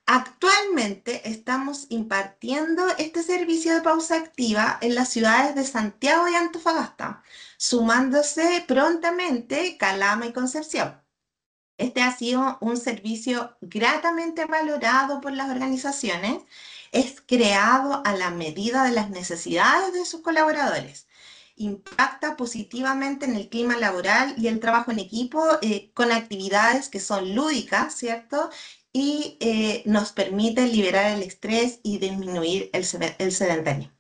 Actualmente estamos impartiendo este servicio de pausa activa en las ciudades de Santiago y Antofagasta, sumándose prontamente Calama y Concepción. Este ha sido un servicio gratamente valorado por las organizaciones, es creado a la medida de las necesidades de sus colaboradores. Impacta positivamente en el clima laboral y el trabajo en equipo con actividades que son lúdicas, ¿cierto? Y nos permite liberar el estrés y disminuir el sedentarismo.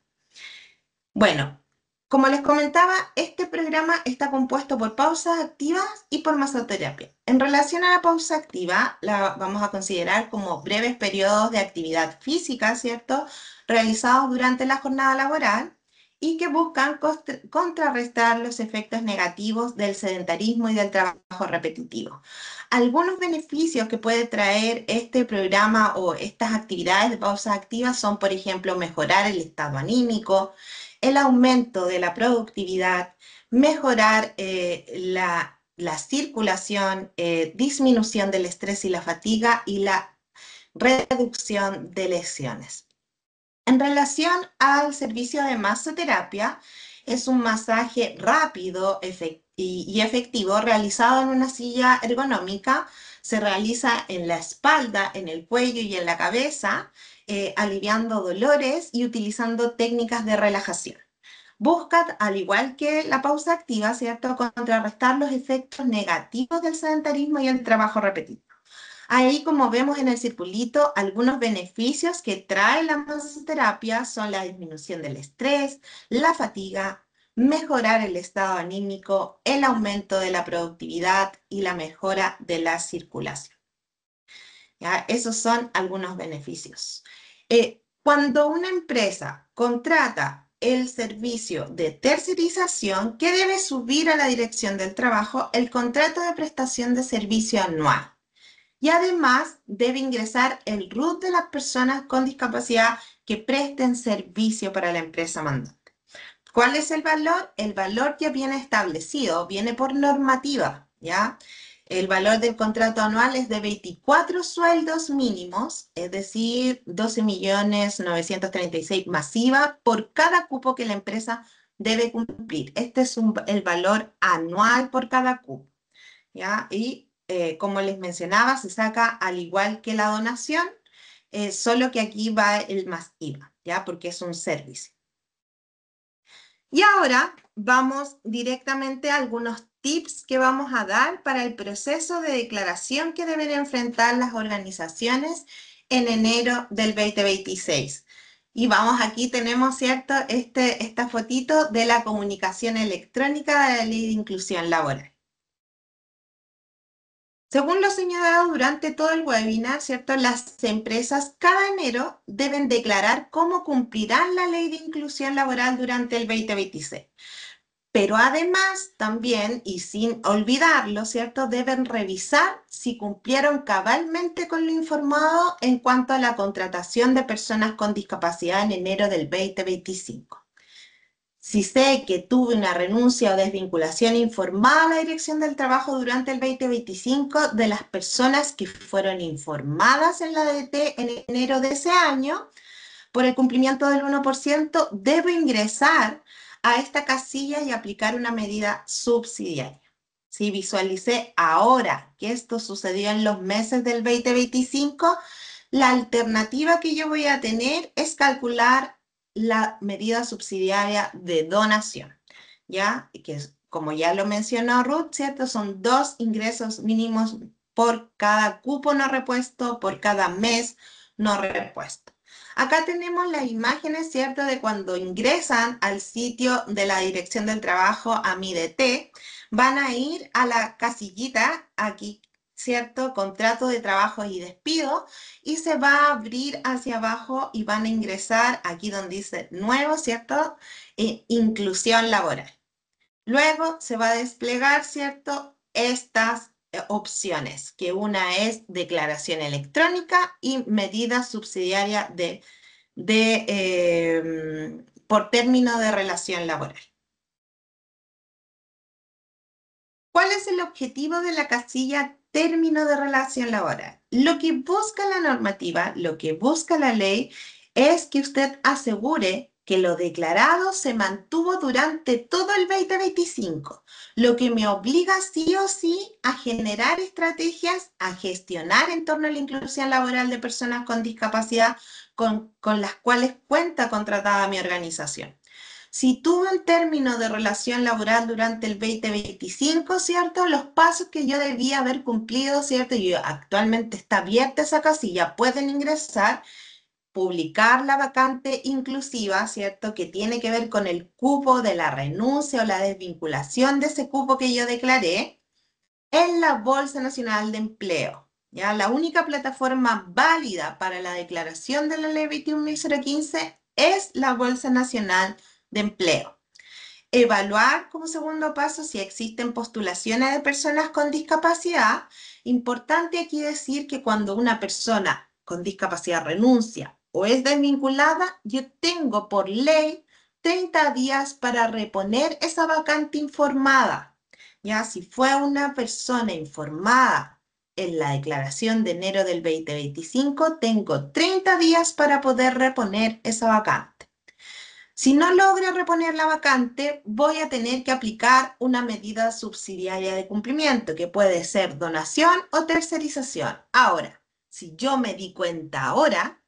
Bueno, como les comentaba, este programa está compuesto por pausas activas y por masoterapia. En relación a la pausa activa, la vamos a considerar como breves periodos de actividad física, ¿cierto?, realizados durante la jornada laboral y que buscan contrarrestar los efectos negativos del sedentarismo y del trabajo repetitivo. Algunos beneficios que puede traer este programa o estas actividades de pausas activas son, por ejemplo, mejorar el estado anímico, el aumento de la productividad, mejorar la circulación, disminución del estrés y la fatiga y la reducción de lesiones. En relación al servicio de masoterapia, es un masaje rápido y efectivo realizado en una silla ergonómica. Se realiza en la espalda, en el cuello y en la cabeza, aliviando dolores y utilizando técnicas de relajación. Busca, al igual que la pausa activa, ¿cierto?, contrarrestar los efectos negativos del sedentarismo y el trabajo repetitivo. Ahí, como vemos en el circulito, algunos beneficios que trae la masoterapia son la disminución del estrés, la fatiga, mejorar el estado anímico, el aumento de la productividad y la mejora de la circulación. ¿Ya? Esos son algunos beneficios. Cuando una empresa contrata el servicio de tercerización, ¿qué debe subir a la Dirección del Trabajo? El contrato de prestación de servicio anual. Y además debe ingresar el RUT de las personas con discapacidad que presten servicio para la empresa mandante. ¿Cuál es el valor? El valor ya viene establecido, viene por normativa, ¿ya? El valor del contrato anual es de 24 sueldos mínimos, es decir, 12.936.000 masiva por cada cupo que la empresa debe cumplir. Este es el valor anual por cada cupo, ¿ya? Y como les mencionaba, se saca al igual que la donación, solo que aquí va el más IVA, ¿ya? Porque es un servicio. Y ahora vamos directamente a algunos tips que vamos a dar para el proceso de declaración que deben enfrentar las organizaciones en enero del 2026. Y vamos, aquí tenemos, ¿cierto?, esta fotito de la comunicación electrónica de la Ley de Inclusión Laboral. Según lo señalado durante todo el webinar, ¿cierto? Las empresas cada enero deben declarar cómo cumplirán la Ley de Inclusión Laboral durante el 2026. Pero además también, y sin olvidarlo, ¿cierto? Deben revisar si cumplieron cabalmente con lo informado en cuanto a la contratación de personas con discapacidad en enero del 2025. Si sé que tuve una renuncia o desvinculación informada a la Dirección del Trabajo durante el 2025 de las personas que fueron informadas en la DT en enero de ese año, por el cumplimiento del 1%, debo ingresar a esta casilla y aplicar una medida subsidiaria. Si visualicé ahora que esto sucedió en los meses del 2025, la alternativa que yo voy a tener es calcular la medida subsidiaria de donación, ¿ya? Que es, como ya lo mencionó Ruth, ¿cierto? Son 2 ingresos mínimos por cada cupo no repuesto, por cada mes no repuesto. Acá tenemos las imágenes, ¿cierto?, de cuando ingresan al sitio de la Dirección del Trabajo a Mi DT, van a ir a la casillita aquí, ¿cierto?, contrato de trabajo y despido, y se va a abrir hacia abajo y van a ingresar aquí donde dice nuevo, ¿cierto?, inclusión laboral. Luego se va a desplegar, ¿cierto?, estas opciones, que una es declaración electrónica y medida subsidiaria por término de relación laboral. ¿Cuál es el objetivo de la casilla término de relación laboral? Lo que busca la normativa, lo que busca la ley, es que usted asegure que lo declarado se mantuvo durante todo el 2025, lo que me obliga sí o sí a generar estrategias, a gestionar en torno a la inclusión laboral de personas con discapacidad con las cuales cuenta contratada mi organización. Si tuve un término de relación laboral durante el 2025, ¿cierto? Los pasos que yo debía haber cumplido, ¿cierto? Y actualmente está abierta esa casilla, pueden ingresar, publicar la vacante inclusiva, ¿cierto? Que tiene que ver con el cupo de la renuncia o la desvinculación de ese cupo que yo declaré en la Bolsa Nacional de Empleo. ¿Ya? La única plataforma válida para la declaración de la Ley 21.015 es la Bolsa Nacional de Empleo. Evaluar como segundo paso si existen postulaciones de personas con discapacidad. Importante aquí decir que cuando una persona con discapacidad renuncia o es desvinculada, yo tengo por ley 30 días para reponer esa vacante informada. Ya, si fue una persona informada en la declaración de enero del 2025, tengo 30 días para poder reponer esa vacante. Si no logro reponer la vacante, voy a tener que aplicar una medida subsidiaria de cumplimiento, que puede ser donación o tercerización. Ahora, si yo me di cuenta ahora,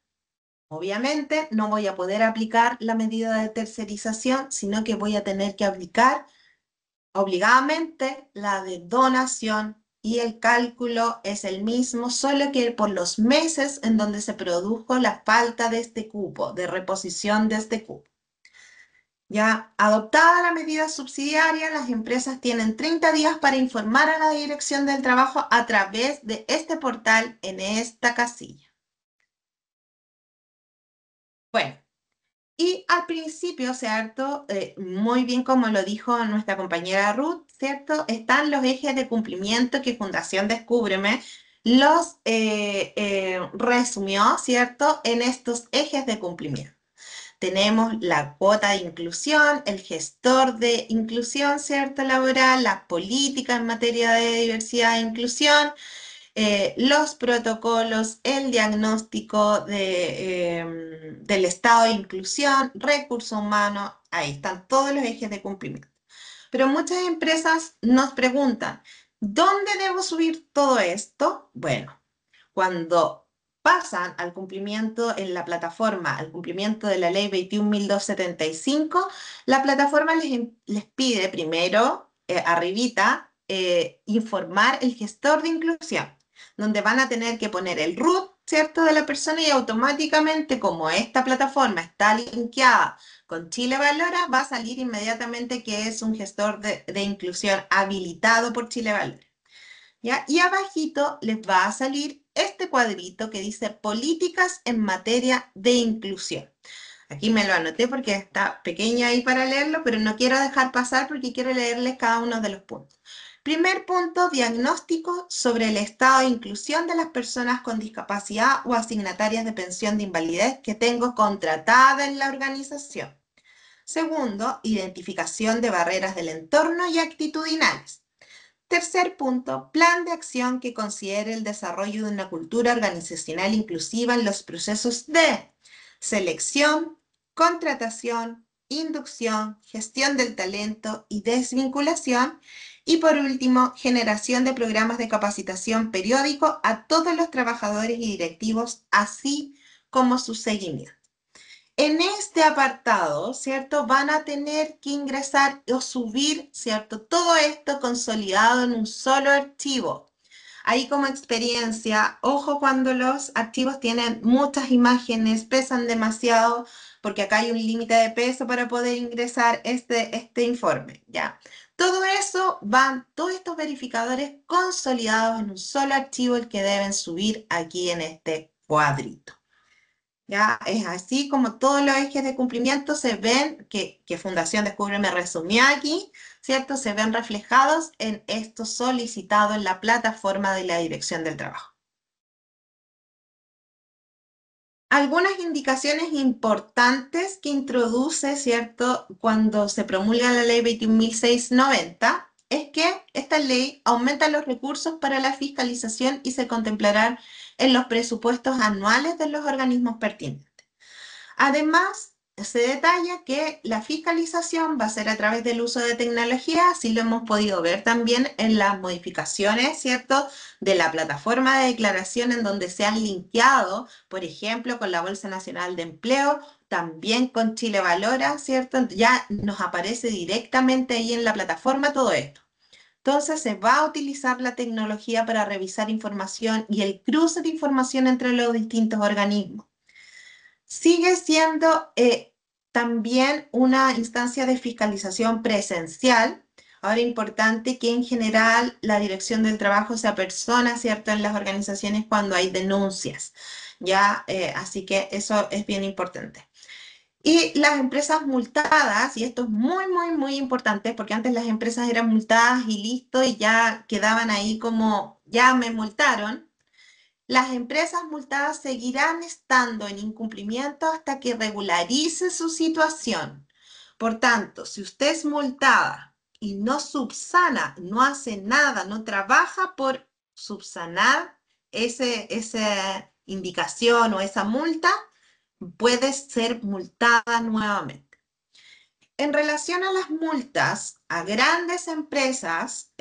obviamente no voy a poder aplicar la medida de tercerización, sino que voy a tener que aplicar obligadamente la de donación y el cálculo es el mismo, solo que por los meses en donde se produjo la falta de este cupo, de reposición de este cupo. Ya adoptada la medida subsidiaria, las empresas tienen 30 días para informar a la Dirección del Trabajo a través de este portal en esta casilla. Bueno, y al principio, ¿cierto? Muy bien como lo dijo nuestra compañera Ruth, ¿cierto? Están los ejes de cumplimiento que Fundación Descúbreme los resumió, ¿cierto? En estos ejes de cumplimiento. Tenemos la cuota de inclusión, el gestor de inclusión, ¿cierto? Laboral, las políticas en materia de diversidad e inclusión, los protocolos, el diagnóstico del estado de inclusión, recursos humanos, ahí están todos los ejes de cumplimiento. Pero muchas empresas nos preguntan, ¿dónde debo subir todo esto? Bueno, cuando pasan al cumplimiento en la plataforma, al cumplimiento de la ley 21.275, la plataforma les pide primero, arribita, informar el gestor de inclusión, donde van a tener que poner el root, ¿cierto?, de la persona y automáticamente, como esta plataforma está linkeada con Chile Valora, va a salir inmediatamente que es un gestor de inclusión habilitado por Chile Valora. ¿Ya? Y abajito les va a salir este cuadrito que dice políticas en materia de inclusión. Aquí me lo anoté porque está pequeño ahí para leerlo, pero no quiero dejar pasar porque quiero leerles cada uno de los puntos. Primer punto, diagnóstico sobre el estado de inclusión de las personas con discapacidad o asignatarias de pensión de invalidez que tengo contratada en la organización. Segundo, identificación de barreras del entorno y actitudinales. Tercer punto, plan de acción que considere el desarrollo de una cultura organizacional inclusiva en los procesos de selección, contratación, inducción, gestión del talento y desvinculación. Y por último, generación de programas de capacitación periódico a todos los trabajadores y directivos, así como su seguimiento. En este apartado, ¿cierto? Van a tener que ingresar o subir, ¿cierto? Todo esto consolidado en un solo archivo. Ahí como experiencia, ojo cuando los archivos tienen muchas imágenes, pesan demasiado, porque acá hay un límite de peso para poder ingresar este informe, ¿ya? Todo eso van, todos estos verificadores consolidados en un solo archivo, el que deben subir aquí en este cuadrito. Ya es así como todos los ejes de cumplimiento se ven, que Fundación Descúbreme resumió aquí, ¿cierto? Se ven reflejados en esto solicitado en la plataforma de la Dirección del Trabajo. Algunas indicaciones importantes que introduce, ¿cierto?, cuando se promulga la ley 21.690, es que esta ley aumenta los recursos para la fiscalización y se contemplarán en los presupuestos anuales de los organismos pertinentes. Además, se detalla que la fiscalización va a ser a través del uso de tecnología, así lo hemos podido ver también en las modificaciones, ¿cierto?, de la plataforma de declaración en donde se han linkeado, por ejemplo, con la Bolsa Nacional de Empleo, también con Chile Valora, ¿cierto? Ya nos aparece directamente ahí en la plataforma todo esto. Entonces se va a utilizar la tecnología para revisar información y el cruce de información entre los distintos organismos. Sigue siendo también una instancia de fiscalización presencial. Ahora, importante que en general la Dirección del Trabajo se apersona, ¿cierto?, en las organizaciones cuando hay denuncias, ¿ya? Así que eso es bien importante. Y las empresas multadas, y esto es muy, muy, muy importante, porque antes las empresas eran multadas y listo, y ya quedaban ahí como, ya me multaron. Las empresas multadas seguirán estando en incumplimiento hasta que regularice su situación. Por tanto, si usted es multada y no subsana, no hace nada, no trabaja por subsanar esa indicación o esa multa, puede ser multada nuevamente. En relación a las multas a grandes empresas,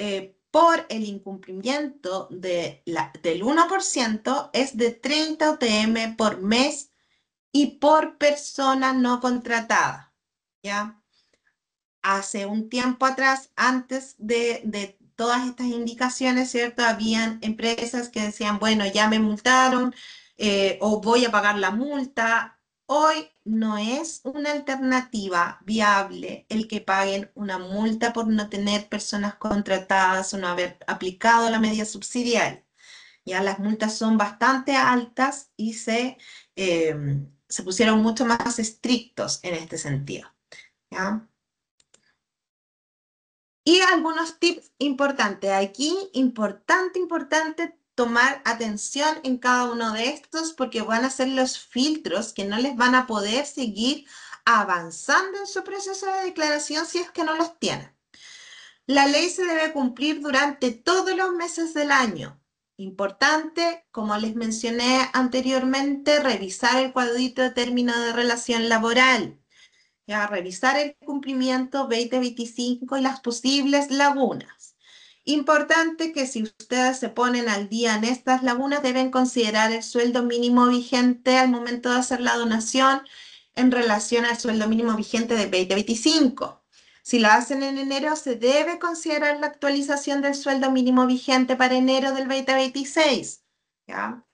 por el incumplimiento del 1% es de 30 UTM por mes y por persona no contratada, ¿ya? Hace un tiempo atrás, antes de todas estas indicaciones, ¿cierto? Habían empresas que decían, bueno, ya me multaron o voy a pagar la multa. Hoy no es una alternativa viable el que paguen una multa por no tener personas contratadas o no haber aplicado la medida subsidiaria. Ya las multas son bastante altas y se pusieron mucho más estrictos en este sentido. ¿Ya? Y algunos tips importantes. Aquí, importante tomar atención en cada uno de estos porque van a ser los filtros que no les van a poder seguir avanzando en su proceso de declaración si es que no los tienen. La ley se debe cumplir durante todos los meses del año. Importante, como les mencioné anteriormente, revisar el cuadrito de término de relación laboral. Ya, revisar el cumplimiento 2025 y las posibles lagunas. Importante que si ustedes se ponen al día en estas lagunas, deben considerar el sueldo mínimo vigente al momento de hacer la donación en relación al sueldo mínimo vigente de 2025. Si lo hacen en enero, se debe considerar la actualización del sueldo mínimo vigente para enero del 2026. ¿Ya?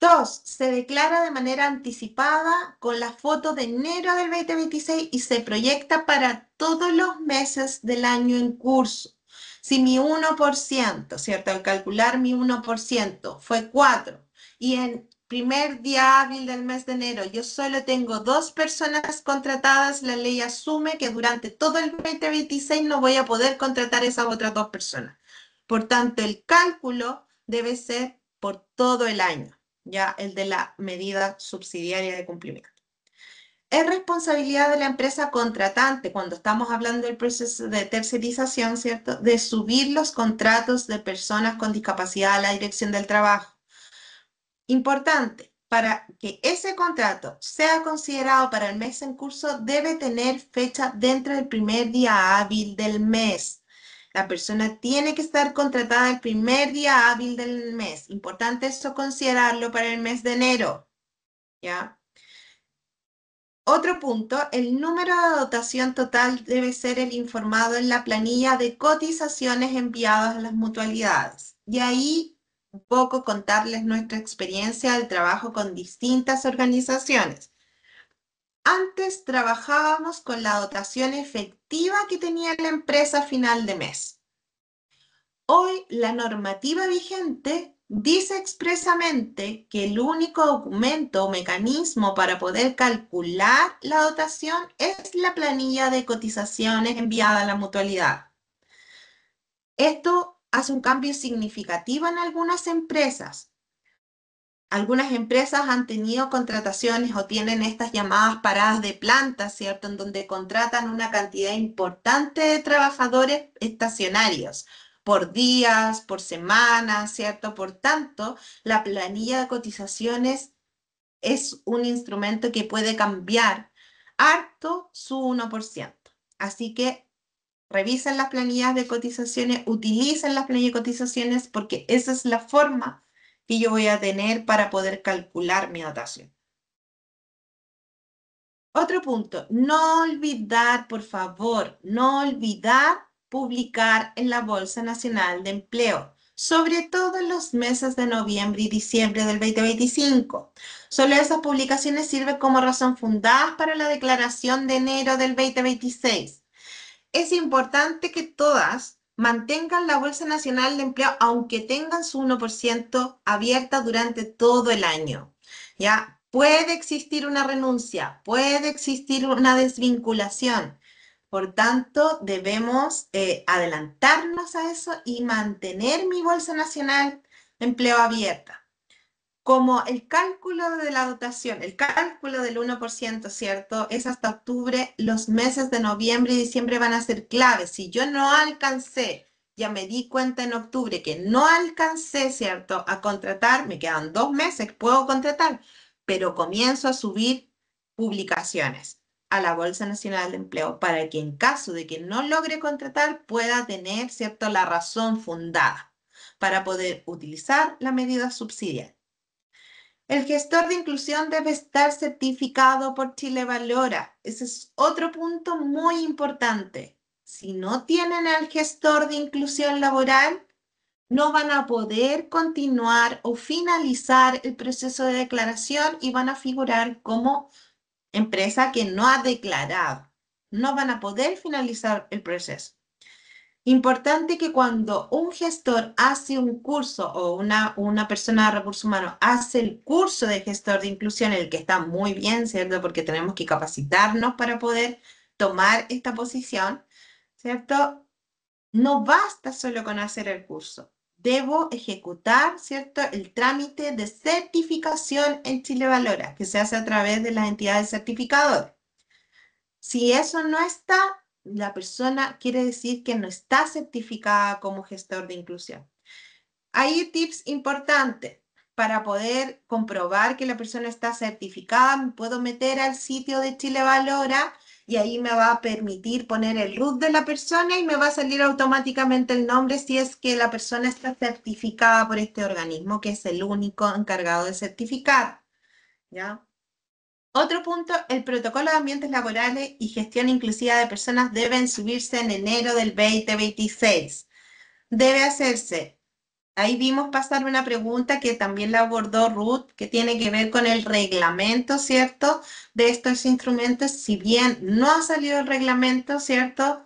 2. Se declara de manera anticipada con la foto de enero del 2026 y se proyecta para todos los meses del año en curso. Si mi 1%, ¿cierto? Al calcular mi 1% fue 4 y en primer día hábil del mes de enero yo solo tengo 2 personas contratadas, la ley asume que durante todo el 2026 no voy a poder contratar esas otras 2 personas. Por tanto, el cálculo debe ser por todo el año. Ya el de la medida subsidiaria de cumplimiento. Es responsabilidad de la empresa contratante, cuando estamos hablando del proceso de tercerización, ¿cierto?, de subir los contratos de personas con discapacidad a la dirección del trabajo. Importante, para que ese contrato sea considerado para el mes en curso, debe tener fecha dentro del primer día hábil del mes. La persona tiene que estar contratada el primer día hábil del mes. Importante eso considerarlo para el mes de enero. ¿Ya? Otro punto, el número de dotación total debe ser el informado en la planilla de cotizaciones enviadas a las mutualidades. Y ahí un poco contarles nuestra experiencia del trabajo con distintas organizaciones. Antes trabajábamos con la dotación efectiva que tenía la empresa a final de mes. Hoy la normativa vigente dice expresamente que el único documento o mecanismo para poder calcular la dotación es la planilla de cotizaciones enviada a la mutualidad. Esto hace un cambio significativo en algunas empresas. Algunas empresas han tenido contrataciones o tienen estas llamadas paradas de planta, ¿cierto?, en donde contratan una cantidad importante de trabajadores estacionarios por días, por semanas, ¿cierto? Por tanto, la planilla de cotizaciones es un instrumento que puede cambiar harto su 1%. Así que revisen las planillas de cotizaciones, utilicen las planillas de cotizaciones porque esa es la forma que yo voy a tener para poder calcular mi dotación. Otro punto, no olvidar, por favor, no olvidar publicar en la Bolsa Nacional de Empleo, sobre todo en los meses de noviembre y diciembre del 2025. Solo esas publicaciones sirven como razón fundada para la declaración de enero del 2026. Es importante que todas mantengan la Bolsa Nacional de Empleo aunque tengan su 1% abierta durante todo el año. ¿Ya? Puede existir una renuncia, puede existir una desvinculación. Por tanto, debemos adelantarnos a eso y mantener mi Bolsa Nacional de Empleo abierta. Como el cálculo de la dotación, el cálculo del 1%, ¿cierto? Es hasta octubre, los meses de noviembre y diciembre van a ser claves. Si yo no alcancé, ya me di cuenta en octubre que no alcancé, ¿cierto?, a contratar, me quedan 2 meses, puedo contratar, pero comienzo a subir publicaciones a la Bolsa Nacional de Empleo para que en caso de que no logre contratar pueda tener, ¿cierto?, la razón fundada para poder utilizar la medida subsidiaria. El gestor de inclusión debe estar certificado por Chile Valora. Ese es otro punto muy importante. si no tienen al gestor de inclusión laboral, no van a poder continuar o finalizar el proceso de declaración y van a figurar como empresa que no ha declarado. No van a poder finalizar el proceso. Importante que cuando un gestor hace un curso o una persona de recursos humanos hace el curso de gestor de inclusión, el que está muy bien, ¿cierto? Porque tenemos que capacitarnos para poder tomar esta posición, ¿cierto? No basta solo con hacer el curso. Debo ejecutar, ¿cierto?, el trámite de certificación en Chile Valora, que se hace a través de las entidades certificadoras. Si eso no está, la persona quiere decir que no está certificada como gestor de inclusión. Hay tips importantes. Para poder comprobar que la persona está certificada, me puedo meter al sitio de Chile Valora y ahí me va a permitir poner el RUT de la persona y me va a salir automáticamente el nombre si es que la persona está certificada por este organismo, que es el único encargado de certificar. ¿Ya? Otro punto, el protocolo de ambientes laborales y gestión inclusiva de personas deben subirse en enero del 2026. Debe hacerse. Ahí vimos pasar una pregunta que también la abordó Ruth, que tiene que ver con el reglamento, ¿cierto?, de estos instrumentos. Si bien no ha salido el reglamento, ¿cierto?,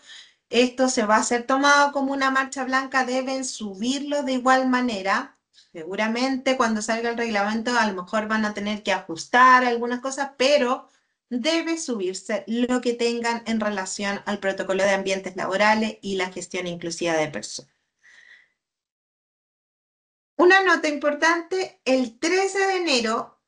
esto se va a ser tomado como una marcha blanca, deben subirlo de igual manera. Seguramente cuando salga el reglamento a lo mejor van a tener que ajustar algunas cosas, pero debe subirse lo que tengan en relación al protocolo de ambientes laborales y la gestión inclusiva de personas. Una nota importante, el 13 de enero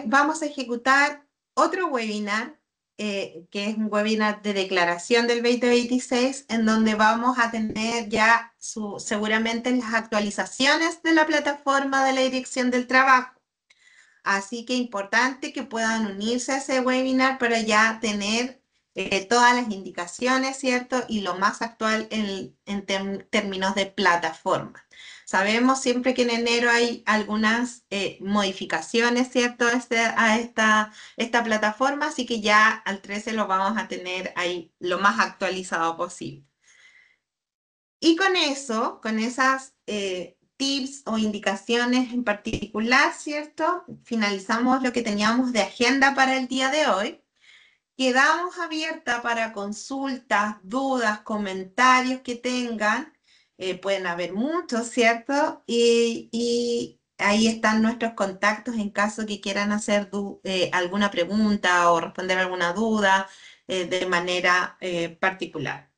vamos a ejecutar otro webinar, que es un webinar de declaración del 2026, en donde vamos a tener ya seguramente las actualizaciones de la plataforma de la Dirección del Trabajo. Así que importante que puedan unirse a ese webinar para ya tener todas las indicaciones, ¿cierto? Y lo más actual en términos de plataforma. Sabemos siempre que en enero hay algunas modificaciones, ¿cierto? A esta plataforma, así que ya al 13 lo vamos a tener ahí lo más actualizado posible. Y con eso, con esas tips o indicaciones en particular, ¿cierto? Finalizamos lo que teníamos de agenda para el día de hoy. Quedamos abierta para consultas, dudas, comentarios que tengan. Pueden haber muchos, ¿cierto? Y ahí están nuestros contactos en caso que quieran hacer alguna pregunta o responder alguna duda de manera particular.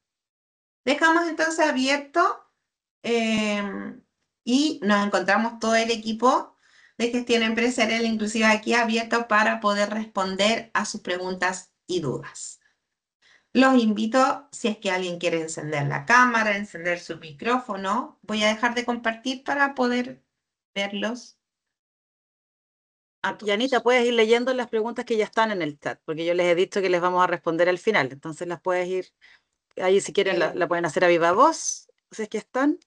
Dejamos entonces abierto y nos encontramos todo el equipo de gestión empresarial inclusiva aquí abierto para poder responder a sus preguntas y dudas. Los invito, si es que alguien quiere encender la cámara, encender su micrófono, voy a dejar de compartir para poder verlos a todos. Y Anita, puedes ir leyendo las preguntas que ya están en el chat, porque yo les he dicho que les vamos a responder al final, entonces las puedes ir, ahí si quieren la pueden hacer a viva voz, si es que están.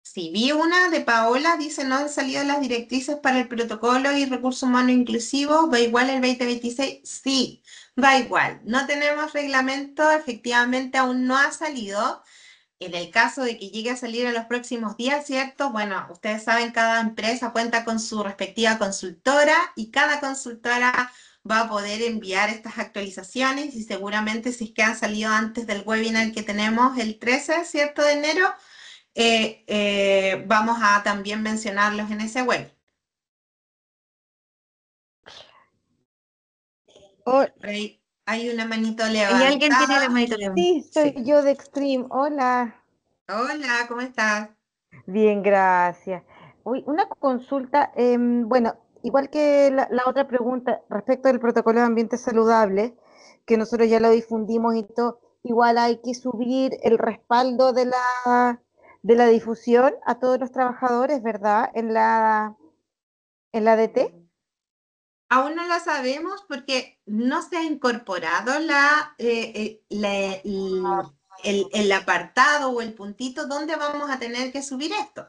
Sí, vi una de Paola, dice, no han salido las directrices para el protocolo y recursos humanos inclusivos, ¿va igual el 2026? Sí, va igual. No tenemos reglamento, efectivamente aún no ha salido. En el caso de que llegue a salir en los próximos días, ¿cierto? Bueno, ustedes saben, cada empresa cuenta con su respectiva consultora y cada consultora va a poder enviar estas actualizaciones y seguramente si es que han salido antes del webinar que tenemos el 13, ¿cierto?, de enero, vamos a también mencionarlos en ese web. Hay una manito levantada. ¿Y alguien tiene la manito levantada? Sí, soy yo de Extreme. Hola. Hola, ¿cómo estás? Bien, gracias. Uy, una consulta, bueno, igual que la otra pregunta respecto del protocolo de ambiente saludable, que nosotros ya lo difundimos y todo, igual hay que subir el respaldo de la difusión a todos los trabajadores, ¿verdad? En la DT. Aún no lo sabemos porque no se ha incorporado el apartado o el puntito donde vamos a tener que subir esto.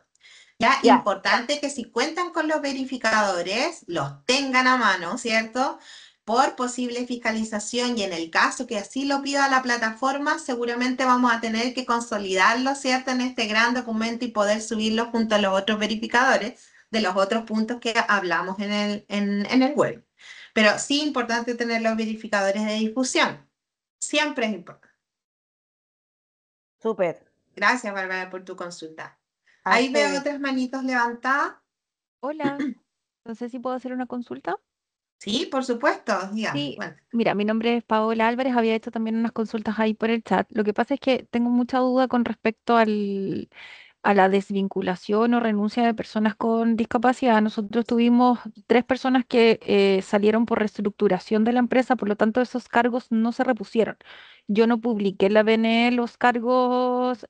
Ya, importante que si cuentan con los verificadores, los tengan a mano, ¿cierto? por posible fiscalización y en el caso que así lo pida la plataforma, seguramente vamos a tener que consolidarlo, ¿cierto?, en este gran documento y poder subirlo junto a los otros verificadores de los otros puntos que hablamos en el web. Pero sí es importante tener los verificadores de difusión. Siempre es importante. Súper. Gracias, Bárbara, por tu consulta. A Ahí veo ustedes. otras manitos levantadas. Hola, no sé si puedo hacer una consulta. Sí, por supuesto, dígame. Sí, Bueno, mira, mi nombre es Paola Álvarez, había hecho también unas consultas ahí por el chat. Lo que pasa es que tengo mucha duda con respecto a la desvinculación o renuncia de personas con discapacidad. Nosotros tuvimos 3 personas que salieron por reestructuración de la empresa, por lo tanto esos cargos no se repusieron. Yo no publiqué en la BNE los cargos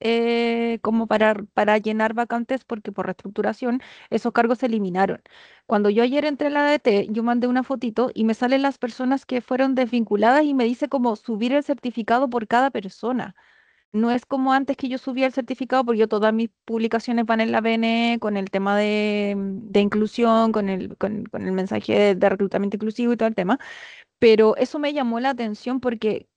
como para llenar vacantes porque por reestructuración esos cargos se eliminaron. Cuando yo ayer entré a la ADT, yo mandé una fotito y me salen las personas que fueron desvinculadas y me dice como subir el certificado por cada persona. No es como antes que yo subía el certificado, porque yo todas mis publicaciones van en la BNE con el tema de inclusión, con el mensaje de reclutamiento inclusivo y todo el tema. Pero eso me llamó la atención porque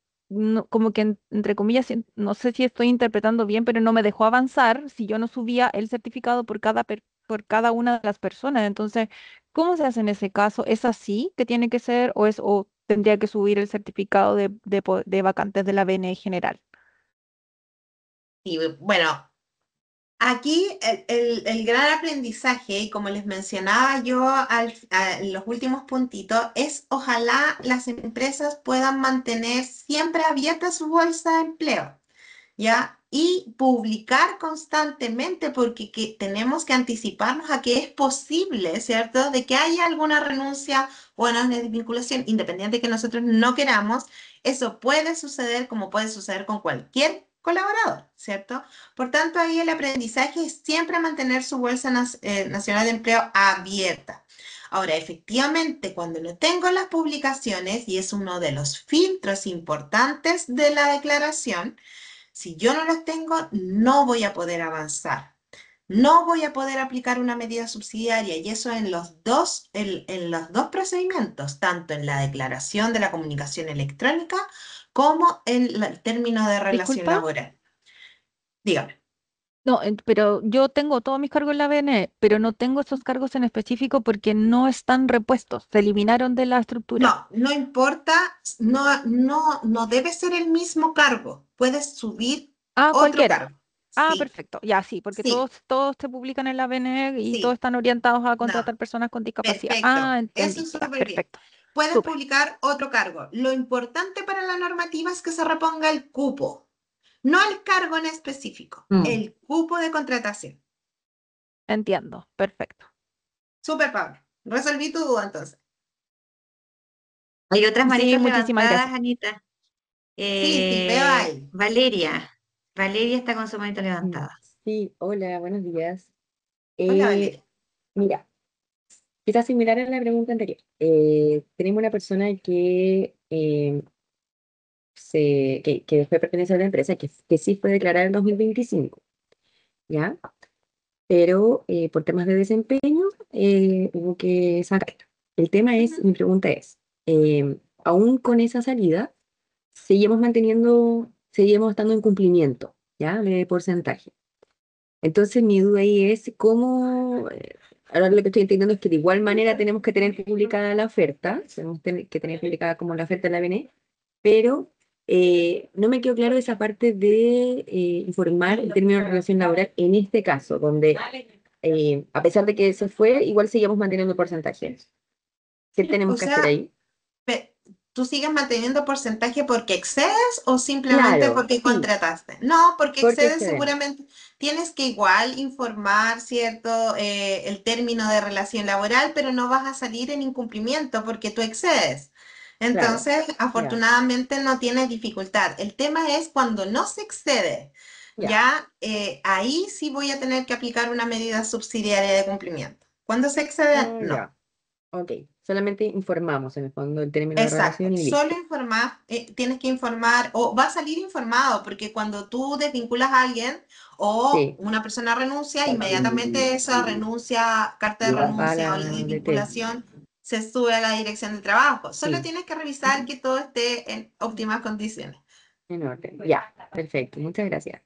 como que entre comillas, no sé si estoy interpretando bien, pero no me dejó avanzar si yo no subía el certificado por cada una de las personas. Entonces, ¿cómo se hace en ese caso? ¿Es así que tiene que ser o tendría que subir el certificado de vacantes de la BNE general? y bueno, aquí el gran aprendizaje, y como les mencionaba yo en los últimos puntitos, es ojalá las empresas puedan mantener siempre abierta su bolsa de empleo, ¿ya? Y publicar constantemente porque tenemos que anticiparnos a que es posible, ¿cierto?, de que haya alguna renuncia o una desvinculación, independiente de que nosotros no queramos, eso puede suceder como puede suceder con cualquier colaborador, ¿cierto? Por tanto, ahí el aprendizaje es siempre mantener su bolsa nacional de empleo abierta. Ahora, efectivamente, cuando no tengo las publicaciones, y es uno de los filtros importantes de la declaración, si yo no los tengo, no voy a poder avanzar. No voy a poder aplicar una medida subsidiaria y eso en los dos procedimientos, tanto en la declaración de la comunicación electrónica como en el término de relación Disculpa. laboral. Dígame. No, pero yo tengo todos mis cargos en la BNE, pero no tengo esos cargos en específico porque no están repuestos, se eliminaron de la estructura. No importa, no debe ser el mismo cargo. Puedes subir Ah, otro cualquiera. cargo. Ah, Sí, perfecto. Ya, sí, porque sí, todos se publican en la BNE y todos sí. están orientados a No, contratar personas con discapacidad. perfecto. Ah, Eso entendí. es Ya, súper bien. perfecto. Puedes Súper. publicar otro cargo. Lo importante para la normativa es que se reponga el cupo, no el cargo en específico, el cupo de contratación. Entiendo. Perfecto. Súper, Pablo. Resolví tu duda entonces. Hay otras Sí, manitos muchísimas levantadas, gracias. Anita. Sí, veo ahí. Valeria. Valeria está con su manito levantada. Sí, hola, buenos días. Hola, Valeria. Mira, quizás similar a la pregunta anterior. Tenemos una persona que después pertenece a la empresa, que sí fue declarada en 2025, ¿ya? Pero por temas de desempeño hubo que sacarla. El tema es, mi pregunta es, aún con esa salida, seguimos estando en cumplimiento, ¿ya? De porcentaje. Entonces mi duda ahí es ahora lo que estoy entendiendo es que de igual manera tenemos que tener publicada la oferta, que tener publicada como la oferta de la BNE, pero no me quedó claro esa parte de informar el término de relación laboral en este caso, donde a pesar de que se fue, igual seguimos manteniendo el porcentaje. ¿Qué tenemos O que hacer sea, ahí? ¿tú sigues manteniendo porcentaje porque excedes o simplemente Claro, porque sí, contrataste? No, porque porque excedes excedemos. seguramente. Tienes que igual informar, ¿cierto? El término de relación laboral, pero no vas a salir en incumplimiento porque tú excedes. Claro, Entonces, ya, afortunadamente no tienes dificultad. El tema es cuando no se excede, ya. ahí sí voy a tener que aplicar una medida subsidiaria de cumplimiento. Cuando se excede, no. Ya. Ok, solamente informamos en el fondo el término de Exacto, relación y solo listo. informar, tienes que informar o va a salir informado porque cuando tú desvinculas a alguien o Sí, una persona renuncia, inmediatamente esa renuncia, carta de va a renuncia o la la DT. desvinculación se sube a la dirección de trabajo. Solo Sí. tienes que revisar que todo esté en óptimas condiciones. En orden. Ya, perfecto. Muchas gracias.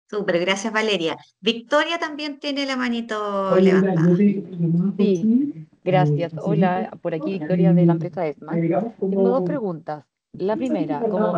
Súper, gracias Valeria. Victoria también tiene la manito levantada. Sí, gracias. Hola, por aquí Victoria de la empresa ESMA. Tengo dos preguntas. La primera, como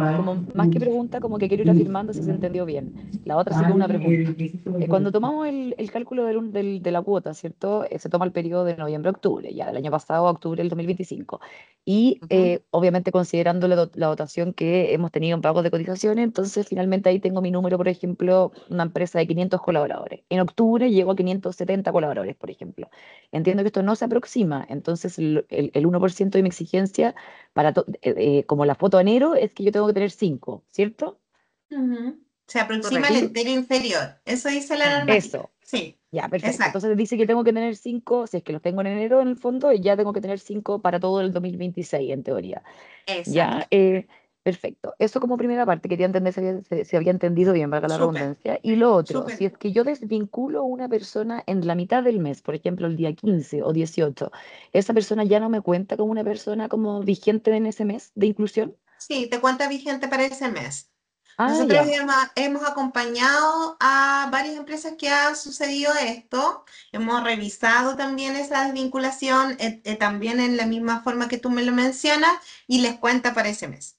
más que pregunta, como que quiero ir afirmando si se entendió bien. La otra sí que es una pregunta. Cuando tomamos el cálculo de la cuota, ¿cierto? Se toma el periodo de noviembre a octubre, ya del año pasado a octubre del 2025. Y obviamente considerando la dotación que hemos tenido en pagos de cotizaciones, entonces finalmente ahí tengo mi número, por ejemplo, una empresa de 500 colaboradores. En octubre llego a 570 colaboradores, por ejemplo. Entiendo que esto no se aproxima, entonces el 1% de mi exigencia como la foto a enero es que yo tengo que tener 5, ¿cierto? Se aproxima al Correcto. entero inferior. Eso dice la normativa. Eso, Sí, ya, perfecto. exacto. Entonces dice que tengo que tener 5, si es que los tengo en enero en el fondo, y ya tengo que tener 5 para todo el 2026 en teoría. Ya, Exacto. perfecto. Eso como primera parte, quería entender si había entendido bien, valga la Súper, redundancia. Y lo otro, súper. si es que yo desvinculo a una persona en la mitad del mes, por ejemplo, el día 15 o 18, ¿esa persona ya no me cuenta como una persona como vigente en ese mes de inclusión? Sí, te cuenta vigente para ese mes. Ah, Nosotros ya, hemos acompañado a varias empresas que ha sucedido esto. Hemos revisado también esa desvinculación, también en la misma forma que tú me lo mencionas, y les cuenta para ese mes.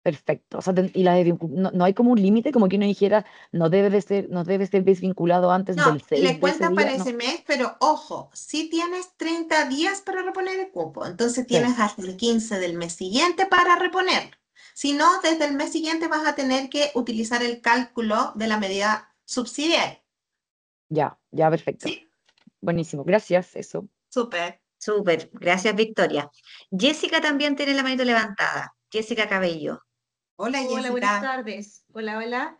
perfecto. O sea, no hay como un límite, como que uno dijera, no debe ser desvinculado antes No, del 6 le de ese cuenta para día, ese no. mes, pero ojo, si tienes 30 días para reponer el cupo, entonces Sí, tienes hasta el 15 del mes siguiente para reponer. Si no, desde el mes siguiente vas a tener que utilizar el cálculo de la medida subsidiaria. ya, ya, perfecto. ¿Sí? Buenísimo, gracias, eso. Súper. Súper, gracias Victoria. Jessica también tiene la manito levantada. Jessica Cabello. Hola, Hola, buenas Jessica. tardes. Hola, hola.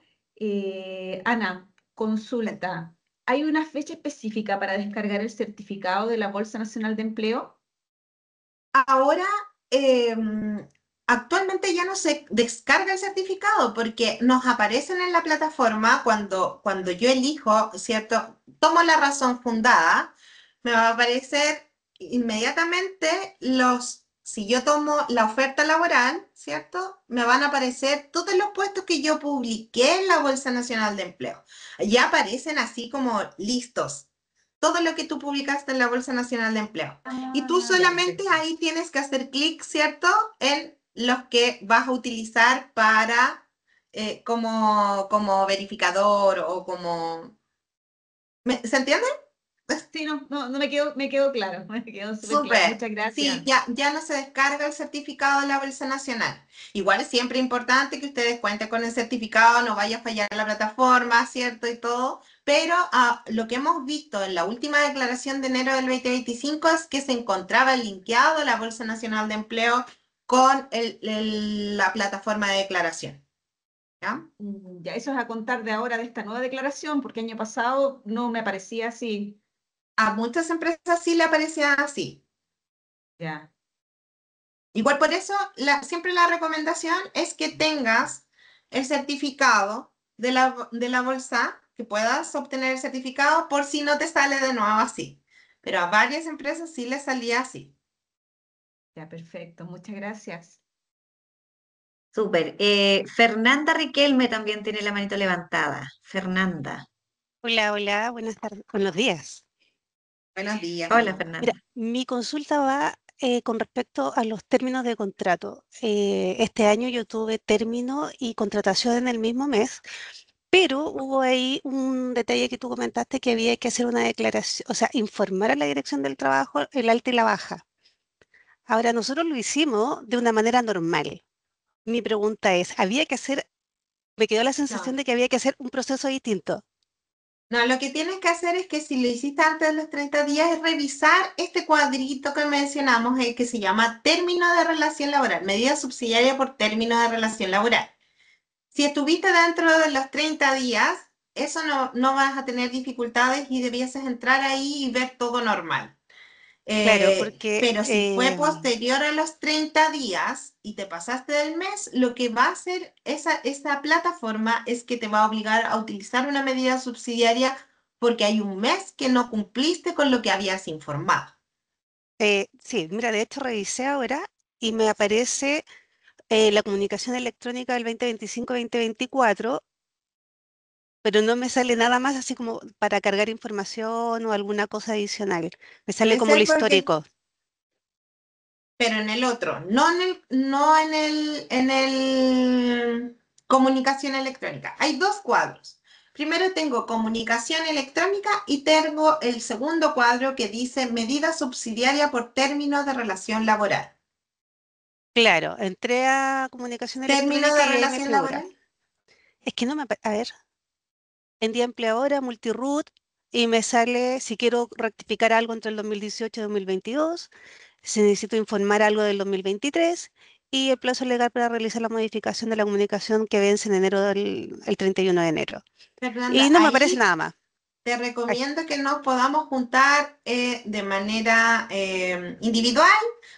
Ana, consulta. ¿Hay una fecha específica para descargar el certificado de la Bolsa Nacional de Empleo? Ahora, actualmente ya no se descarga el certificado porque nos aparecen en la plataforma cuando yo elijo, ¿cierto? Tomo la razón fundada, me va a aparecer inmediatamente si yo tomo la oferta laboral, ¿cierto? Me van a aparecer todos los puestos que yo publiqué en la Bolsa Nacional de Empleo. Ya aparecen así como listos todo lo que tú publicaste en la Bolsa Nacional de Empleo. Y tú Ya, solamente perfecto. ahí tienes que hacer clic, ¿cierto? En los que vas a utilizar para como verificador o como... ¿Se entiende? Sí, no me quedó claro, me quedó súper claro. Súper. Muchas Sí, gracias. ya no se descarga el certificado de la Bolsa Nacional. Igual es siempre importante que ustedes cuenten con el certificado, no vaya a fallar la plataforma, ¿cierto? Y todo. Pero lo que hemos visto en la última declaración de enero del 2025 es que se encontraba linkeado la Bolsa Nacional de Empleo con la plataforma de declaración. ¿Ya? Ya, eso es a contar de ahora de esta nueva declaración, porque año pasado no me aparecía así. A muchas empresas sí le aparecía así. Ya. Igual por eso, siempre la recomendación es que tengas el certificado de la bolsa, que puedas obtener el certificado por si no te sale de nuevo así. Pero a varias empresas sí les salía así. Ya, perfecto. Muchas gracias. Súper. Fernanda Riquelme también tiene la manito levantada. Fernanda. Hola, hola, buenas tardes, buenos días. Buenos días, Hola, Fernanda. Mira, Fernanda. mi consulta va con respecto a los términos de contrato. Este año yo tuve término y contratación en el mismo mes, pero hubo ahí un detalle que tú comentaste que había que hacer una declaración, o sea, informar a la dirección del trabajo el alta y la baja. Ahora, nosotros lo hicimos de una manera normal. Mi pregunta es, me quedó la sensación No, de que había que hacer un proceso distinto. no, lo que tienes que hacer es que si lo hiciste antes de los 30 días es revisar este cuadrito que mencionamos, que se llama término de relación laboral, medida subsidiaria por término de relación laboral. Si estuviste dentro de los 30 días, eso no vas a tener dificultades y debieses entrar ahí y ver todo normal. Claro, porque Pero si fue posterior a los 30 días y te pasaste del mes, lo que va a hacer esa plataforma es que te va a obligar a utilizar una medida subsidiaria porque hay un mes que no cumpliste con lo que habías informado. Sí, mira, de hecho revisé ahora y me aparece la comunicación electrónica del 2025-2024, pero no me sale nada más así como para cargar información o alguna cosa adicional. Me sale Debe como lo ser porque, histórico. pero en el otro, no en el comunicación electrónica. Hay dos cuadros. Primero tengo comunicación electrónica y tengo el segundo cuadro que dice medida subsidiaria por términos de relación laboral. Claro, entré a comunicación ¿Términos electrónica de y ahí me relación figura. laboral? Es que no me... A ver, en día empleadora, multiroot, y me sale si quiero rectificar algo entre el 2018 y 2022, si necesito informar algo del 2023, y el plazo legal para realizar la modificación de la comunicación que vence en enero el 31 de enero. Y Fernanda, no me aparece ahí nada más. te Ay, recomiendo que nos podamos juntar de manera individual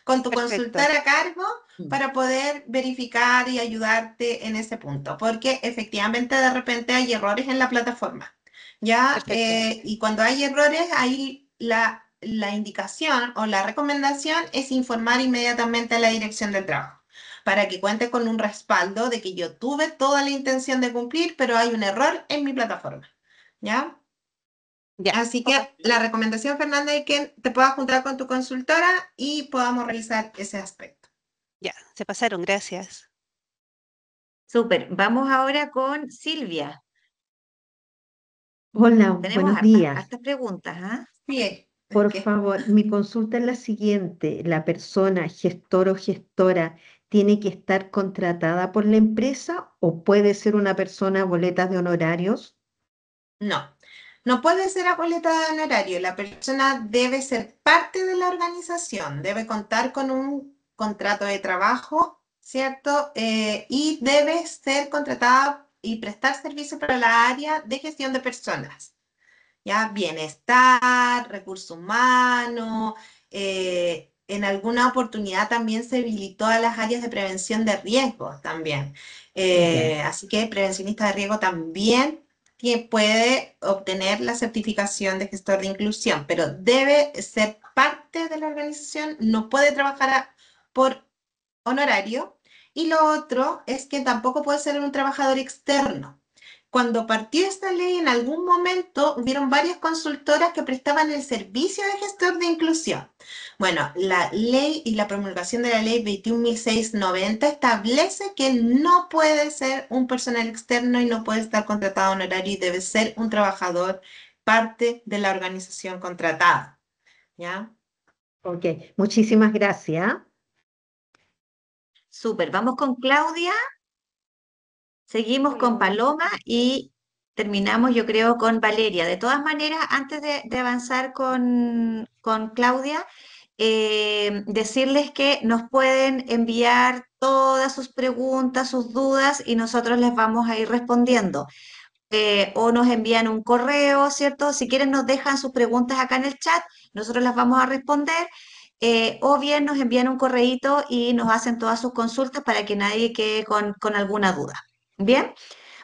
con tu perfecto. consultor a cargo para poder verificar y ayudarte en ese punto, porque efectivamente de repente hay errores en la plataforma, ¿ya? Perfecto. Y cuando hay errores, ahí la indicación o la recomendación es informar inmediatamente a la dirección del trabajo, para que cuente con un respaldo de que yo tuve toda la intención de cumplir, pero hay un error en mi plataforma, ¿ya? Ya, Así ok. que la recomendación, Fernanda, es que te puedas juntar con tu consultora y podamos revisar ese aspecto. Ya, se pasaron, gracias. Súper. Vamos ahora con Silvia. Hola, Tenemos buenos hartas, días. hartas preguntas, ¿ah? Sí, es Por que favor, mi consulta es la siguiente. ¿La persona, gestor o gestora, tiene que estar contratada por la empresa o puede ser una persona boletas de honorarios? no, no puede ser a boleta de honorario. La persona debe ser parte de la organización, debe contar con un contrato de trabajo, ¿cierto? Y debe ser contratada y prestar servicio para la área de gestión de personas. ¿Ya? Bienestar, recursos humanos, en alguna oportunidad también se habilitó a las áreas de prevención de riesgos también. Ya. Así que el prevencionista de riesgo también puede obtener la certificación de gestor de inclusión, pero debe ser parte de la organización, no puede trabajar por honorario. Y lo otro es que tampoco puede ser un trabajador externo. Cuando partió esta ley, en algún momento hubieron varias consultoras que prestaban el servicio de gestor de inclusión. Bueno, la ley y la promulgación de la ley 21.690 establece que no puede ser un personal externo y no puede estar contratado honorario y debe ser un trabajador parte de la organización contratada. ¿Ya? Ok, muchísimas gracias. Súper. Vamos con Claudia, seguimos Hola, con buenas Paloma tardes. y terminamos, yo creo, con Valeria. De todas maneras, antes de avanzar con Claudia, decirles que nos pueden enviar todas sus preguntas, sus dudas y nosotros les vamos a ir respondiendo. O nos envían un correo, ¿cierto? Si quieren nos dejan sus preguntas acá en el chat, nosotros las vamos a responder, o bien nos envían un correíto y nos hacen todas sus consultas para que nadie quede con alguna duda. Bien,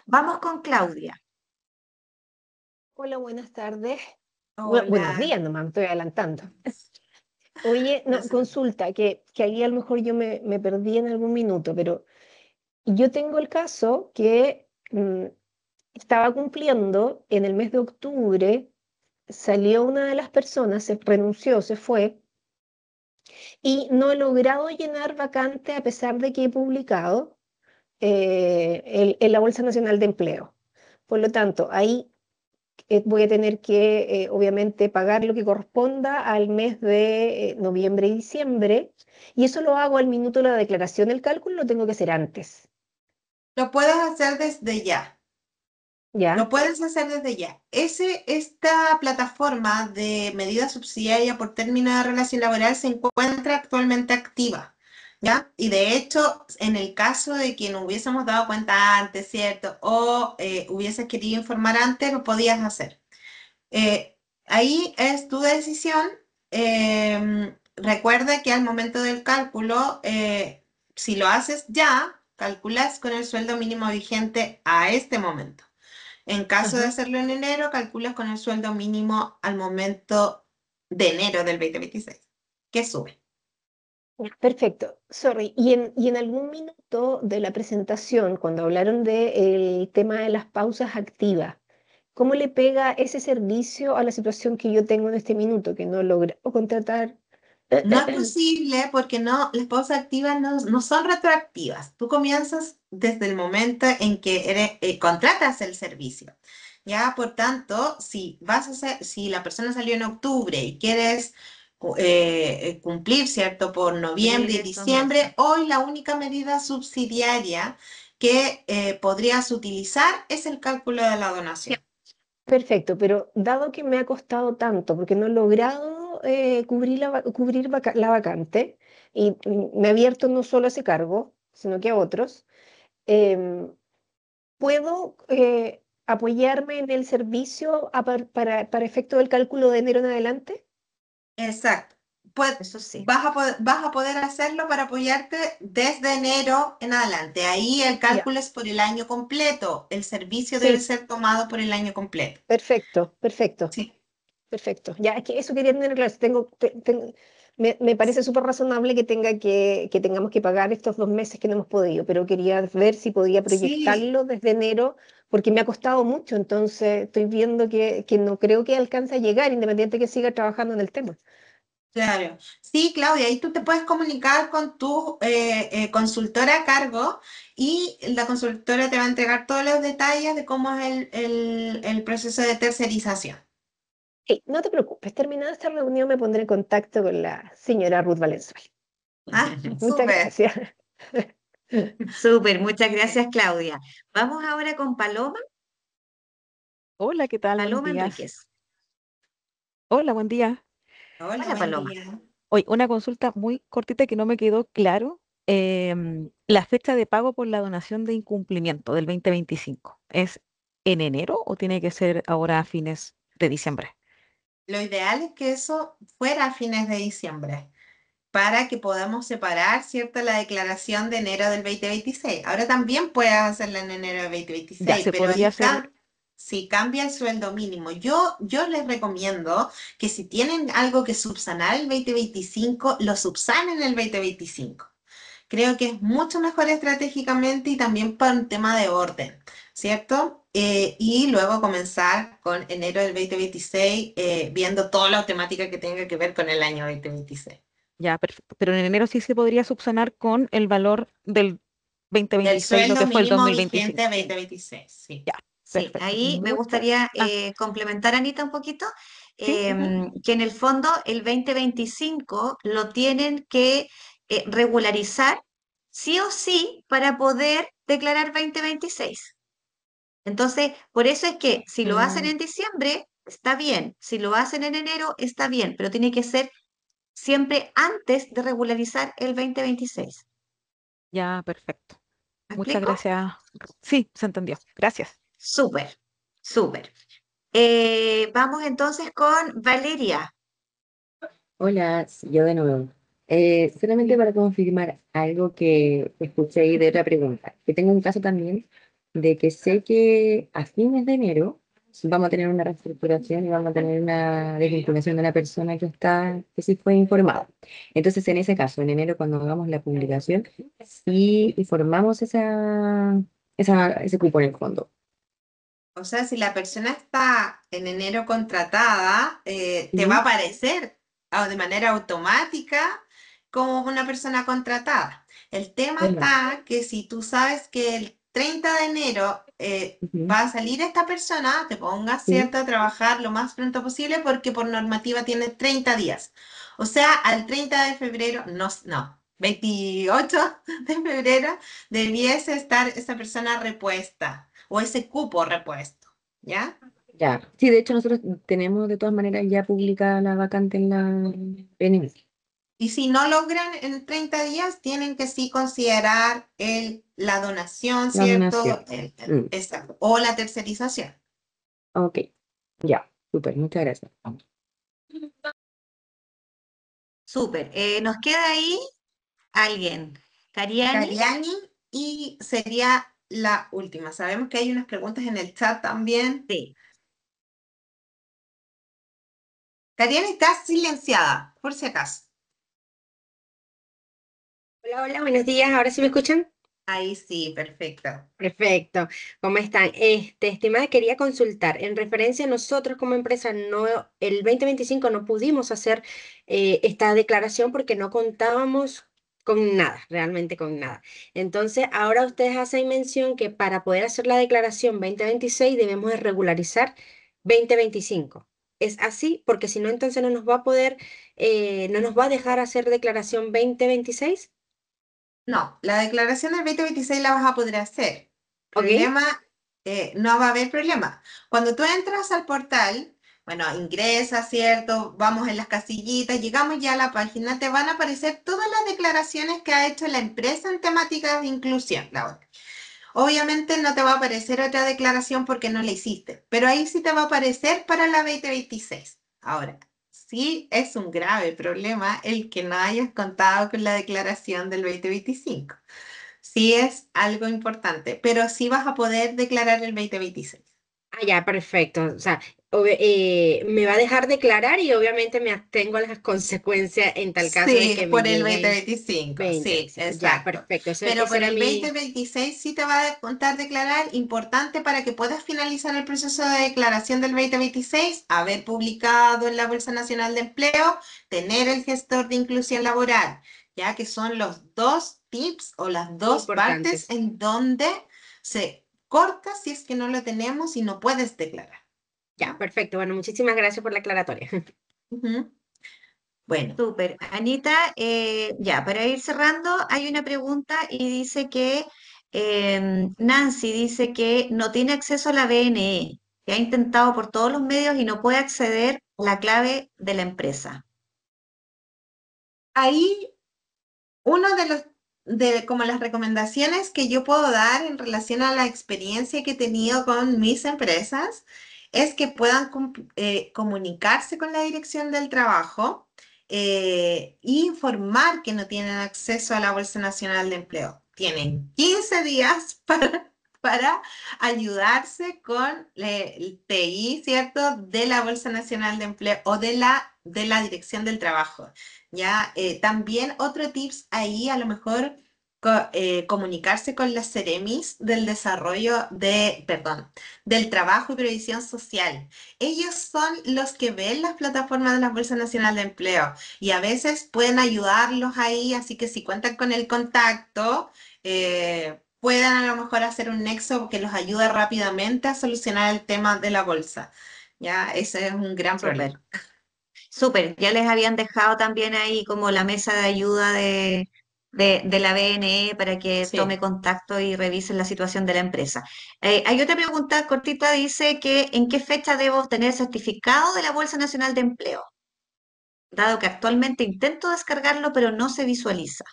vamos con Claudia. Hola, buenas tardes. Buenos Hola. días, nomás, me estoy adelantando. Oye, No no, sé. consulta, que ahí a lo mejor yo me perdí en algún minuto, pero yo tengo el caso que estaba cumpliendo en el mes de octubre, salió una de las personas, se renunció, se fue, y no he logrado llenar vacante a pesar de que he publicado en la Bolsa Nacional de Empleo. Por lo tanto, ahí voy a tener que, obviamente, pagar lo que corresponda al mes de noviembre y diciembre, y eso lo hago al minuto de la declaración. El cálculo lo tengo que hacer antes, Lo puedes hacer desde ya. Lo ¿ya? puedes hacer desde ya. Esta plataforma de medida subsidiaria por término de relación laboral se encuentra actualmente activa, ¿ya? Y de hecho, en el caso de que no hubiésemos dado cuenta antes, ¿cierto? O hubieses querido informar antes, lo podías hacer. Ahí es tu decisión. Recuerda que al momento del cálculo, si lo haces ya, calculas con el sueldo mínimo vigente a este momento. En caso de Ajá. hacerlo en enero, calculas con el sueldo mínimo al momento de enero del 2026. que sube. Perfecto, sorry. Y en algún minuto de la presentación, cuando hablaron del tema de las pausas activas, ¿cómo le pega ese servicio a la situación que yo tengo en este minuto, que no logro contratar? No es posible porque las pausas activas no son retroactivas. Tú comienzas desde el momento en que contratas el servicio. Ya, por tanto, si la persona salió en octubre y quieres cumplir, ¿cierto? Por noviembre y diciembre, hoy la única medida subsidiaria que podrías utilizar es el cálculo de la donación. Perfecto, pero dado que me ha costado tanto, porque no he logrado cubrir la vacante y me he abierto no solo a ese cargo, sino que a otros, em, ¿puedo apoyarme en el servicio para efecto del cálculo de enero en adelante? Exacto. Pues Eso sí. vas a poder hacerlo para apoyarte desde enero en adelante. Ahí el cálculo es por el año completo. El servicio debe Sí, ser tomado por el año completo. perfecto, perfecto. Sí. Perfecto. Ya, es que eso quería tener claro. Me parece súper razonable que tengamos que pagar estos 2 meses que no hemos podido, pero quería ver si podía Sí, proyectarlo desde enero, porque me ha costado mucho, entonces estoy viendo que no creo que alcance a llegar, independiente que siga trabajando en el tema. claro. Sí, Claudia, ahí tú te puedes comunicar con tu consultora a cargo y la consultora te va a entregar todos los detalles de cómo es el proceso de tercerización. Hey, no te preocupes, terminada esta reunión me pondré en contacto con la señora Ruth Valenzuela. Ah, Muchas súper. gracias. Súper, muchas gracias, Claudia. Vamos ahora con Paloma. Hola, ¿qué tal? Buenos Paloma días. Enríquez. Hola, buen día. Hola, Hola, buen Paloma. día. Hoy, una consulta muy cortita que no me quedó claro. La fecha de pago por la donación de incumplimiento del 2025, ¿es en enero o tiene que ser ahora a fines de diciembre? Lo ideal es que eso fuera a fines de diciembre, para que podamos separar, ¿cierto?, la declaración de enero del 2026. Ahora también puedes hacerla en enero del Ya 2026, se pero podría ahí hacer, si cambia el sueldo mínimo. Yo les recomiendo que si tienen algo que subsanar el 2025, lo subsanen el 2025. Creo que es mucho mejor estratégicamente y también para un tema de orden, ¿cierto? Y luego comenzar con enero del 2026, viendo toda la temática que tenga que ver con el año 2026. ya, perfecto. Pero en enero sí se podría subsanar con el valor del Del 2026, lo sueldo que fue el mínimo 2025. vigente 2026, sí. Ya, Sí, perfecto. ahí me Muchas, gustaría ah, complementar, Anita, un poquito, sí, que en el fondo el 2025 lo tienen que regularizar sí o sí para poder declarar 2026. Entonces, por eso es que si lo hacen mm, en diciembre, está bien, si lo hacen en enero, está bien, pero tiene que ser siempre antes de regularizar el 2026. ya, perfecto. ¿Me Muchas explico? gracias. Sí, se entendió. Gracias. Súper, súper. Vamos entonces con Valeria. Hola, sí, yo de nuevo. Solamente para confirmar algo que escuché ahí de otra pregunta, que tengo un caso también de que sé que a fines de enero vamos a tener una reestructuración y vamos a tener una desvinculación de una persona que sí fue informada. Entonces, en ese caso, en enero, cuando hagamos la publicación, sí informamos ese cupo en el fondo. O sea, si la persona está en enero contratada, te va a Ujú. aparecer de manera automática como una persona contratada. El tema Bueno, está que si tú sabes que el 30 de enero ujú, va a salir esta persona, te pongas, sí, ¿cierto?, a trabajar lo más pronto posible porque por normativa tiene 30 días. O sea, al 30 de febrero, no, 28 de febrero debiese estar esa persona repuesta o ese cupo repuesto, ¿ya? ya. Sí, de hecho, nosotros tenemos de todas maneras ya publicada la vacante en la PNL. Y si no logran en 30 días, tienen que sí considerar la donación, La ¿cierto? donación. Mm, Exacto. O la tercerización. ok, ya, súper, muchas gracias. Súper. Nos queda ahí alguien. Cariani. Cariani, y sería la última. Sabemos que hay unas preguntas en el chat también. Sí. Cariani está silenciada, por si acaso. Hola, hola, buenos días. ¿Ahora sí me escuchan? Ahí sí, perfecto. Perfecto. ¿Cómo están? Estimada, quería consultar. En referencia a nosotros como empresa, no, el 2025 no pudimos hacer esta declaración porque no contábamos con nada, realmente con nada. Entonces, ahora ustedes hacen mención que para poder hacer la declaración 2026 debemos de regularizar 2025. ¿Es así? Porque si no, entonces no nos va a poder, no nos va a dejar hacer declaración 2026. No, la declaración del 2026 la vas a poder hacer. ¿Ok? Problema, no va a haber problema. Cuando tú entras al portal, bueno, ingresas, ¿cierto? Vamos en las casillitas, llegamos ya a la página, te van a aparecer todas las declaraciones que ha hecho la empresa en temáticas de inclusión, Laura. Obviamente no te va a aparecer otra declaración porque no la hiciste, pero ahí sí te va a aparecer para la 2026. Ahora, sí es un grave problema el que no hayas contado con la declaración del 2025. Sí es algo importante, pero sí vas a poder declarar el 2026. Ah, ya, perfecto. O sea, me va a dejar declarar y obviamente me abstengo a las consecuencias en tal caso de que Sí, me por el lleguen 2025, sí, 2025. Ya, exacto. perfecto. Eso, Pero ese por era el mi... 2026 sí te va a contar declarar, importante para que puedas finalizar el proceso de declaración del 2026, haber publicado en la Bolsa Nacional de Empleo, tener el gestor de inclusión laboral, ya que son los dos tips o las dos partes Importantes. en donde se corta si es que no lo tenemos y no puedes declarar. Ya, perfecto. Bueno, muchísimas gracias por la aclaratoria. Ujú. Bueno. Súper. Anita, ya, para ir cerrando, hay una pregunta y dice que Nancy dice que no tiene acceso a la BNE, que ha intentado por todos los medios y no puede acceder a la clave de la empresa. Ahí uno de los como las recomendaciones que yo puedo dar en relación a la experiencia que he tenido con mis empresas es que puedan comunicarse con la dirección del trabajo e informar que no tienen acceso a la Bolsa Nacional de Empleo. Tienen 15 días para ayudarse con el TI, ¿cierto? De la Bolsa Nacional de Empleo o de la Dirección del Trabajo. Ya, también otro tips ahí, a lo mejor comunicarse con las Ceremis del desarrollo perdón, del trabajo y previsión social. Ellos son los que ven las plataformas de la Bolsa Nacional de Empleo y a veces pueden ayudarlos ahí, así que si cuentan con el contacto, puedan a lo mejor hacer un nexo que los ayude rápidamente a solucionar el tema de la bolsa. Ya, ese es un gran Súper, problema. súper. Ya les habían dejado también ahí como la mesa de ayuda de la BNE para que tome Sí. contacto y revisen la situación de la empresa. Hay otra pregunta cortita, dice que ¿en qué fecha debo obtener el certificado de la Bolsa Nacional de Empleo? Dado que actualmente intento descargarlo, pero no se visualiza.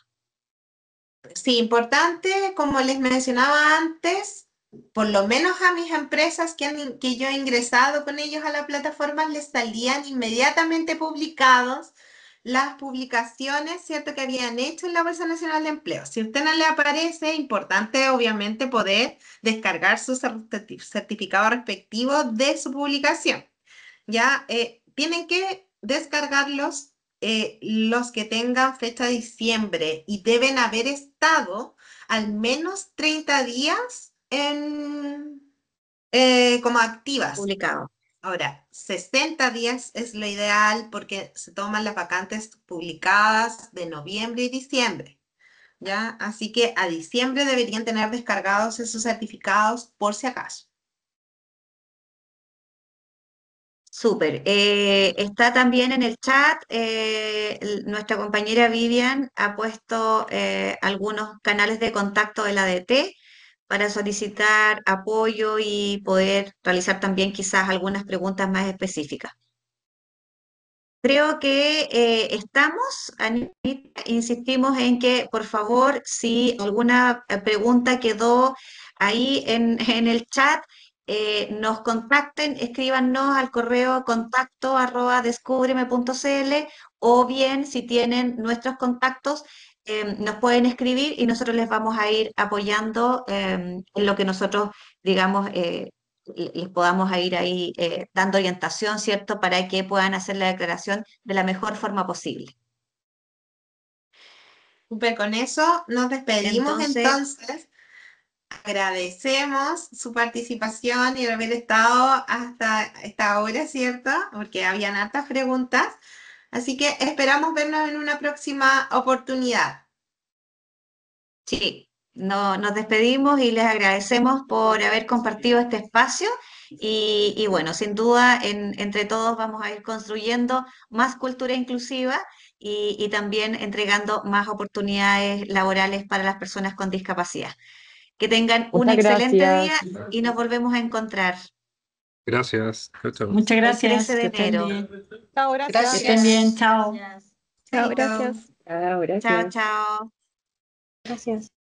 Sí, importante, como les mencionaba antes, por lo menos a mis empresas que yo he ingresado con ellos a la plataforma, les salían inmediatamente publicados las publicaciones, ¿cierto?, que habían hecho en la Bolsa Nacional de Empleo. Si a usted no le aparece, importante obviamente poder descargar su certificado respectivo de su publicación. Ya, tienen que descargarlos los que tengan fecha de diciembre y deben haber estado al menos 30 días como activas. Publicado. Ahora, 60 días es lo ideal porque se toman las vacantes publicadas de noviembre y diciembre. ¿Ya? Así que a diciembre deberían tener descargados esos certificados por si acaso. Súper. Está también en el chat, nuestra compañera Vivian ha puesto algunos canales de contacto de la ADT para solicitar apoyo y poder realizar también quizás algunas preguntas más específicas. Creo que estamos, Anita, insistimos en que, por favor, si alguna pregunta quedó ahí en el chat, nos contacten, escríbanos al correo contacto@descúbreme.cl o bien si tienen nuestros contactos, nos pueden escribir y nosotros les vamos a ir apoyando en lo que nosotros, digamos, les podamos ir ahí dando orientación, ¿cierto?, para que puedan hacer la declaración de la mejor forma posible. Con eso nos despedimos Entonces, entonces. Agradecemos su participación y el haber estado hasta esta hora, ¿cierto? Porque habían hartas preguntas. Así que esperamos vernos en una próxima oportunidad. sí, nos despedimos y les agradecemos por haber compartido este espacio y bueno, sin duda entre todos vamos a ir construyendo más cultura inclusiva y también entregando más oportunidades laborales para las personas con discapacidad. Que tengan un Muchas excelente día gracias. y nos volvemos a encontrar Gracias. Chao, chao. Muchas el gracias. 13 de Que estén enero. bien. Chao, gracias. Que estén bien. Chao. Gracias. Chao, Chaito. gracias. Chao, Chao, gracias. chao. Gracias.